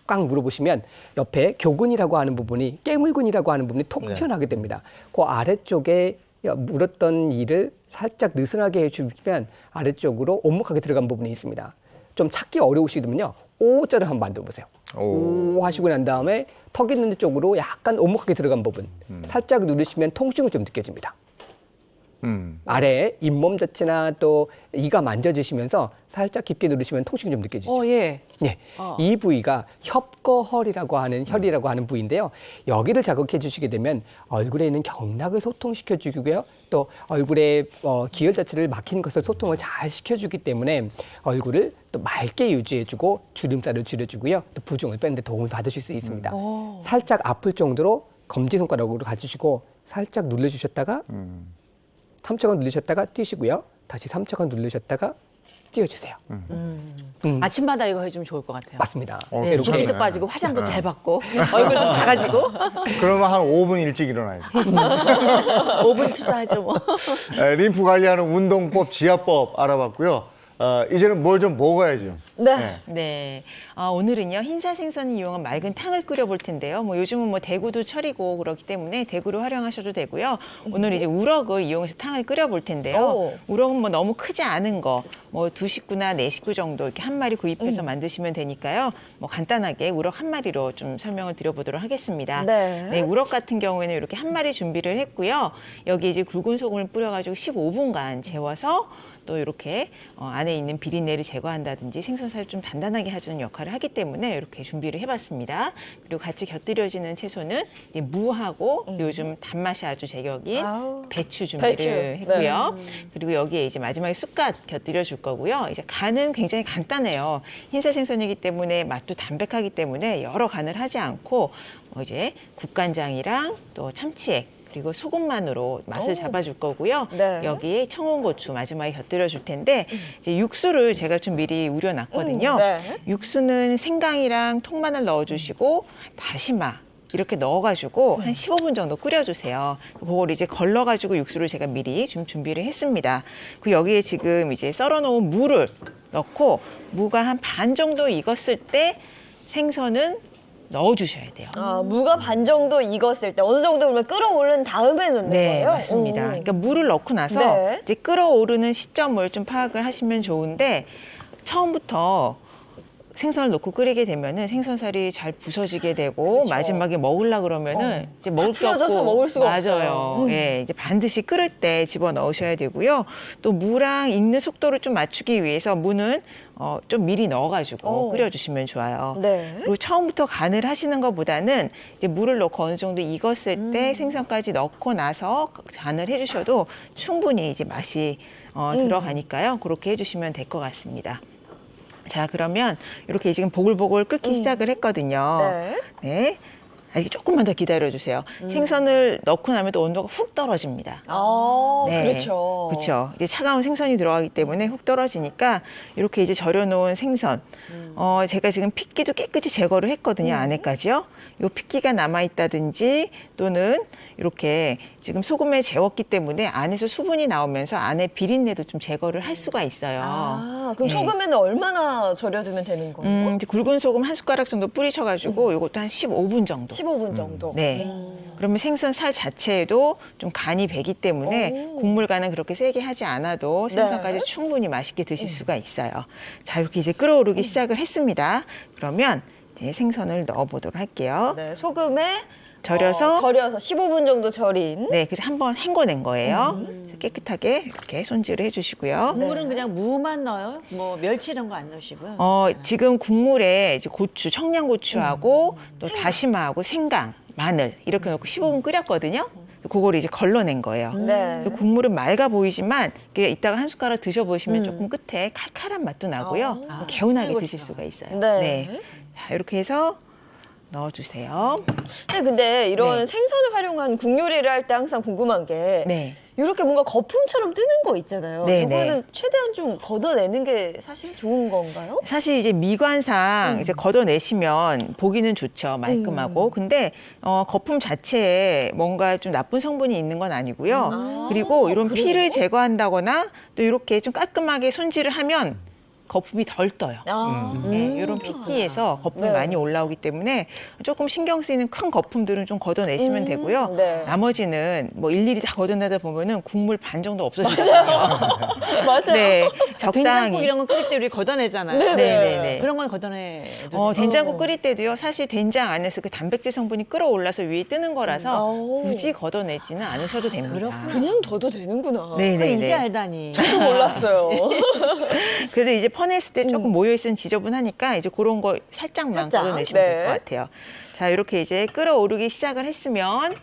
꽉 물어보시면 옆에 교근이라고 하는 부분이 깨물근이라고 하는 부분이 톡 튀어나오게 됩니다. 그 아래쪽에 물었던 이를 살짝 느슨하게 해주면 아래쪽으로 오목하게 들어간 부분이 있습니다. 좀 찾기 어려우시면요. O자를 한번 만들어 보세요. 오 하시고 난 다음에 턱 있는 쪽으로 약간 오목하게 들어간 부분 살짝 누르시면 통증을 좀 느껴집니다. 아래 잇몸 자체나 또 이가 만져주시면서 살짝 깊게 누르시면 통증이 좀 느껴지죠. 예. 네, 이 부위가 협거혈이라고 하는 혈이라고 하는 부위인데요. 여기를 자극해 주시게 되면 얼굴에 있는 경락을 소통시켜 주고요. 또 얼굴에 기혈 자체를 막힌 것을 소통을 잘 시켜주기 때문에 얼굴을 또 맑게 유지해주고 주름살을 줄여주고요. 또 부종을 빼는 데 도움을 받으실 수 있습니다. 살짝 아플 정도로 검지손가락으로 가주시고 살짝 눌러주셨다가 3초간 누르셨다가 띄시고요. 다시 3초간 누르셨다가 띄워주세요. 아침마다 이거 해주면 좋을 것 같아요. 맞습니다. 네, 붓기도 빠지고 화장도 잘 받고 얼굴도 작아지고. 그러면 한 5분 일찍 일어나야 돼. 5분 투자하죠 뭐. 림프 관리하는 운동법, 지압법 알아봤고요. 이제는 뭘 좀 먹어야죠. 네. 오늘은요 흰살 생선을 이용한 맑은 탕을 끓여볼 텐데요. 요즘은 뭐 대구도 철이고 그렇기 때문에 대구를 활용하셔도 되고요. 오늘 이제 우럭을 이용해서 탕을 끓여볼 텐데요. 우럭은 뭐 너무 크지 않은 거, 뭐 2식구나 4식구 정도 이렇게 한 마리 구입해서 만드시면 되니까요. 뭐 간단하게 우럭 한 마리로 좀 설명을 드려보도록 하겠습니다. 네, 우럭 같은 경우에는 이렇게 한 마리 준비를 했고요. 여기 이제 굵은 소금을 뿌려가지고 15분간 재워서 또 이렇게 안에 있는 비린내를 제거한다든지 생선살을 좀 단단하게 해주는 역할을 하기 때문에 이렇게 준비를 해봤습니다. 그리고 같이 곁들여지는 채소는 이제 무하고 요즘 단맛이 아주 제격인 배추 준비를 했고요. 그리고 여기에 이제 마지막에 쑥갓 곁들여 줄 거고요. 이제 간은 굉장히 간단해요. 흰살 생선이기 때문에 맛도 담백하기 때문에 여러 간을 하지 않고 이제 국간장이랑 또 참치액 그리고 소금만으로 맛을 잡아줄 거고요. 여기에 청원고추 마지막에 곁들여 줄 텐데 이제 육수를 제가 좀 미리 우려놨거든요. 육수는 생강이랑 통마늘 넣어주시고 다시마 이렇게 넣어가지고 한 15분 정도 끓여주세요. 그걸 이제 걸러가지고 육수를 제가 미리 좀 준비를 했습니다. 그리고 여기에 지금 이제 썰어놓은 무를 넣고 무가 한 반 정도 익었을 때 생선은 넣어주셔야 돼요. 아, 무가 반 정도 익었을 때 어느 정도 그러면 끓어오른 다음에 넣는 네, 거예요? 맞습니다. 그러니까 물을 넣고 나서 네. 이제 끓어오르는 시점을 좀 파악을 하시면 좋은데 처음부터 생선을 넣고 끓이게 되면은 생선살이 잘 부서지게 되고 그렇죠. 마지막에 먹으려 그러면은 이제 먹을 게 풀어져서 없고 먹을 수가 맞아요. 없어요. 예, 이제 반드시 끓을 때 집어 넣으셔야 되고요. 또 무랑 익는 속도를 좀 맞추기 위해서 무는 좀 미리 넣어가지고 끓여주시면 좋아요. 네. 그리고 처음부터 간을 하시는 것보다는 이제 물을 넣고 어느 정도 익었을 때 생선까지 넣고 나서 간을 해주셔도 충분히 이제 맛이 들어가니까요. 그렇게 해주시면 될 것 같습니다. 자, 그러면 이렇게 지금 보글보글 끓기 시작을 했거든요. 네. 아직 조금만 더 기다려주세요. 생선을 넣고 나면 또 온도가 훅 떨어집니다. 그렇죠. 그렇죠. 이제 차가운 생선이 들어가기 때문에 훅 떨어지니까 이렇게 이제 절여놓은 생선. 제가 지금 핏기도 깨끗이 제거를 했거든요. 안에까지요. 요 핏기가 남아있다든지 또는 이렇게 지금 소금에 재웠기 때문에 안에서 수분이 나오면서 안에 비린내도 좀 제거를 할 수가 있어요. 아, 그럼 소금에는 얼마나 절여두면 되는 거예요? 이제 굵은 소금 한 숟가락 정도 뿌리셔가지고 이것도 한 15분 정도. 15분 정도? 네. 그러면 생선 살 자체에도 좀 간이 배기 때문에 국물간은 그렇게 세게 하지 않아도 생선까지 네. 충분히 맛있게 드실 수가 있어요. 자, 이렇게 이제 끓어오르기 시작을 했습니다. 그러면 이제 생선을 넣어보도록 할게요. 네, 소금에 절여서 15분 정도 절인. 네, 그래서 한번 헹궈낸 거예요. 깨끗하게 이렇게 손질을 해주시고요. 국물은 그냥 무만 넣어요? 뭐 멸치 이런 거 안 넣으시고요? 지금 국물에 이제 고추, 청양고추하고 또 다시마하고 생강, 마늘 이렇게 넣고 15분 끓였거든요. 그거를 이제 걸러낸 거예요. 네. 그래서 국물은 맑아 보이지만 이따가 한 숟가락 드셔보시면 조금 끝에 칼칼한 맛도 나고요. 개운하게 드실 수가 있어요. 네. 자, 이렇게 해서 넣어주세요. 네, 근데 이런 네. 생선을 활용한 국 요리를 할 때 항상 궁금한 게 네. 이렇게 뭔가 거품처럼 뜨는 거 있잖아요. 네, 이거는 네. 최대한 좀 걷어내는 게 사실 좋은 건가요? 사실 이제 미관상 이제 걷어내시면 보기는 좋죠. 말끔하고. 근데 거품 자체에 뭔가 좀 나쁜 성분이 있는 건 아니고요. 그리고 이런 피를 제거한다거나 또 이렇게 좀 깔끔하게 손질을 하면 거품이 덜 떠요. 네, 이런 핏기에서 거품이 네. 많이 올라오기 때문에 조금 신경 쓰이는 큰 거품들은 좀 걷어내시면 되고요. 네. 나머지는 뭐 일일이 다 걷어내다 보면은 국물 반 정도 없어지거든요. 맞아요. 네, 된장국 적당히. 이런 거 끓일 때 우리 걷어내잖아요. 네네네. 그런 건 걷어내. 된장국 끓일 때도요. 사실 된장 안에서 그 단백질 성분이 끌어올라서 위에 뜨는 거라서 굳이 걷어내지는 않으셔도 됩니다. 그냥 둬도 되는구나. 네네네. 이제 알다니. 저도 몰랐어요. 그래서 이제 퍼냈을 때 조금 모여있으면 지저분하니까 이제 그런 거 살짝만 살짝? 걷어내시면 될 네. 것 같아요. 자, 이렇게 이제 끓어오르기 시작을 했으면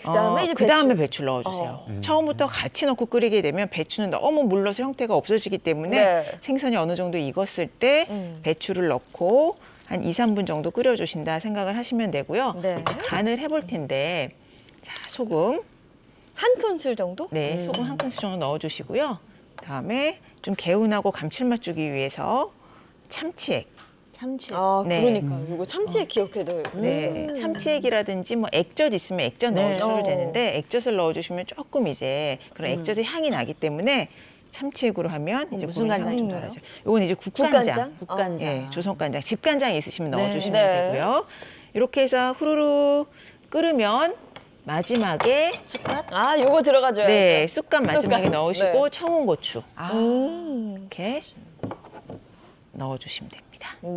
그다음에 이제 그다음에 배추. 배추를 넣어주세요. 처음부터 같이 넣고 끓이게 되면 배추는 너무 물러서 형태가 없어지기 때문에 네. 생선이 어느 정도 익었을 때 배추를 넣고 한 2, 3분 정도 끓여주신다 생각을 하시면 되고요. 네. 간을 해볼 텐데 자, 소금. 한 큰술 정도? 네, 소금 한 큰술 정도 넣어주시고요. 그다음에 좀 개운하고 감칠맛 주기 위해서 참치액. 참치. 아, 네. 그러니까요. 이거 참치액 기억해둬요. 네, 참치액이라든지 뭐 액젓 있으면 액젓 네. 넣어주셔도 되는데 액젓을 넣어주시면 조금 이제 그런 액젓의 향이 나기 때문에 참치액으로 하면 이제 무슨 그런 향이 좀 간장인가요? 달라져요. 이건 이제 국간장. 국간장. 네, 조선간장, 집간장이 있으시면 네. 넣어주시면 네. 되고요. 이렇게 해서 후루룩 끓으면 마지막에 아, 요거 들어가줘야죠. 네, 쑥갓 마지막에 쑥갓. 넣으시고 네. 청운고추 이렇게 넣어주시면 됩니다. 네.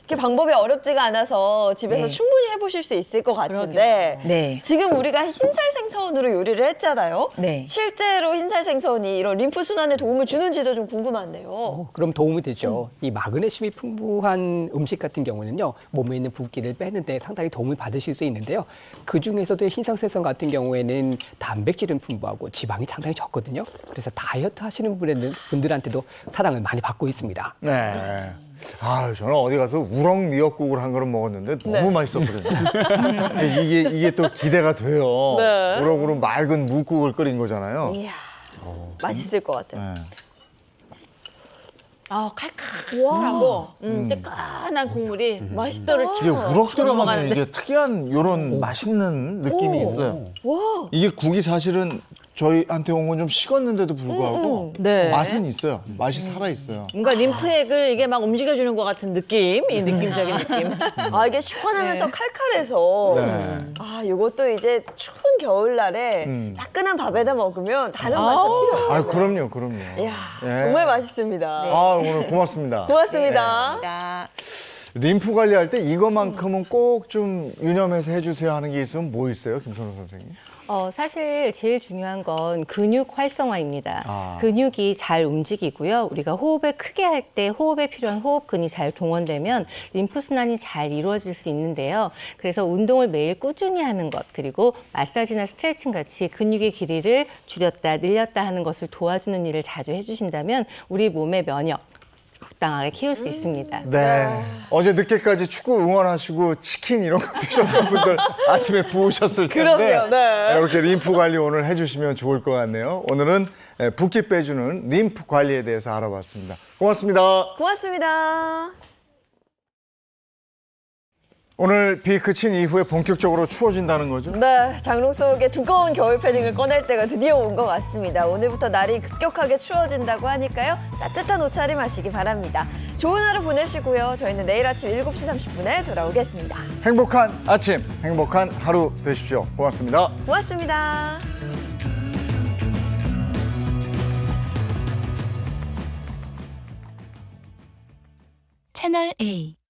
이렇게 방법이 어렵지가 않아서 집에서 네. 충분히 해보실 수 있을 것 같은데 네. 지금 우리가 흰살 생선으로 요리를 했잖아요. 네. 실제로 흰살 생선이 이런 림프 순환에 도움을 주는지도 좀 궁금한데요. 그럼 도움이 되죠. 이 마그네슘이 풍부한 음식 같은 경우는요, 몸에 있는 붓기를 빼는데 상당히 도움을 받으실 수 있는데요. 그 중에서도 흰상생선 같은 경우에는 단백질은 풍부하고 지방이 상당히 적거든요. 그래서 다이어트 하시는 분들한테도 사랑을 많이 받고 있습니다. 네. 아, 저는 어디 가서 우럭 미역국을 한 그릇 먹었는데 너무 네. 맛있었거든요. 이게 또 기대가 돼요. 네. 우럭으로 맑은 묵국을 끓인 거잖아요. 이야, 맛있을 것 같아요. 네. 아, 칼칼하고 뜨끈한 국물이 맛있도록 이게 우럭 들어가면 이게 특이한 이런 맛있는 느낌이 있어요. 와. 이게 국이 사실은 저희한테 온 건 좀 식었는데도 불구하고 네. 맛은 있어요. 맛이 살아 있어요. 뭔가 림프액을 이게 막 움직여주는 것 같은 느낌, 이 느낌적인 느낌. 아, 이게 시원하면서 칼칼해서. 네. 아, 이것도 이제 추운 겨울날에 따끈한 밥에다 먹으면 다른 맛이 필요. 아, 그럼요, 그럼요. 이야, 예. 정말 맛있습니다. 아, 오늘 고맙습니다. 고맙습니다. 림프 관리할 때 이거만큼은 꼭 좀 유념해서 해주세요 하는 게 있으면 뭐 있어요, 김선우 선생님? 사실 제일 중요한 건 근육 활성화입니다. 아. 근육이 잘 움직이고요. 우리가 호흡을 크게 할 때 호흡에 필요한 호흡근이 잘 동원되면 림프순환이 잘 이루어질 수 있는데요. 그래서 운동을 매일 꾸준히 하는 것, 그리고 마사지나 스트레칭 같이 근육의 길이를 줄였다, 늘렸다 하는 것을 도와주는 일을 자주 해주신다면 우리 몸의 면역, 적당하게 키울 수 있습니다. 네. 어제 늦게까지 축구 응원하시고 치킨 이런 거 드셨던 분들 아침에 부으셨을 텐데. 그럼요, 네. 이렇게 림프 관리 오늘 해주시면 좋을 것 같네요. 오늘은 붓기 빼주는 림프 관리에 대해서 알아봤습니다. 고맙습니다. 고맙습니다. 오늘 비 그친 이후에 본격적으로 추워진다는 거죠? 네, 장롱 속에 두꺼운 겨울 패딩을 꺼낼 때가 드디어 온 것 같습니다. 오늘부터 날이 급격하게 추워진다고 하니까요. 따뜻한 옷차림 하시기 바랍니다. 좋은 하루 보내시고요. 저희는 내일 아침 7시 30분에 돌아오겠습니다. 행복한 아침, 행복한 하루 되십시오. 고맙습니다. 고맙습니다. 채널 A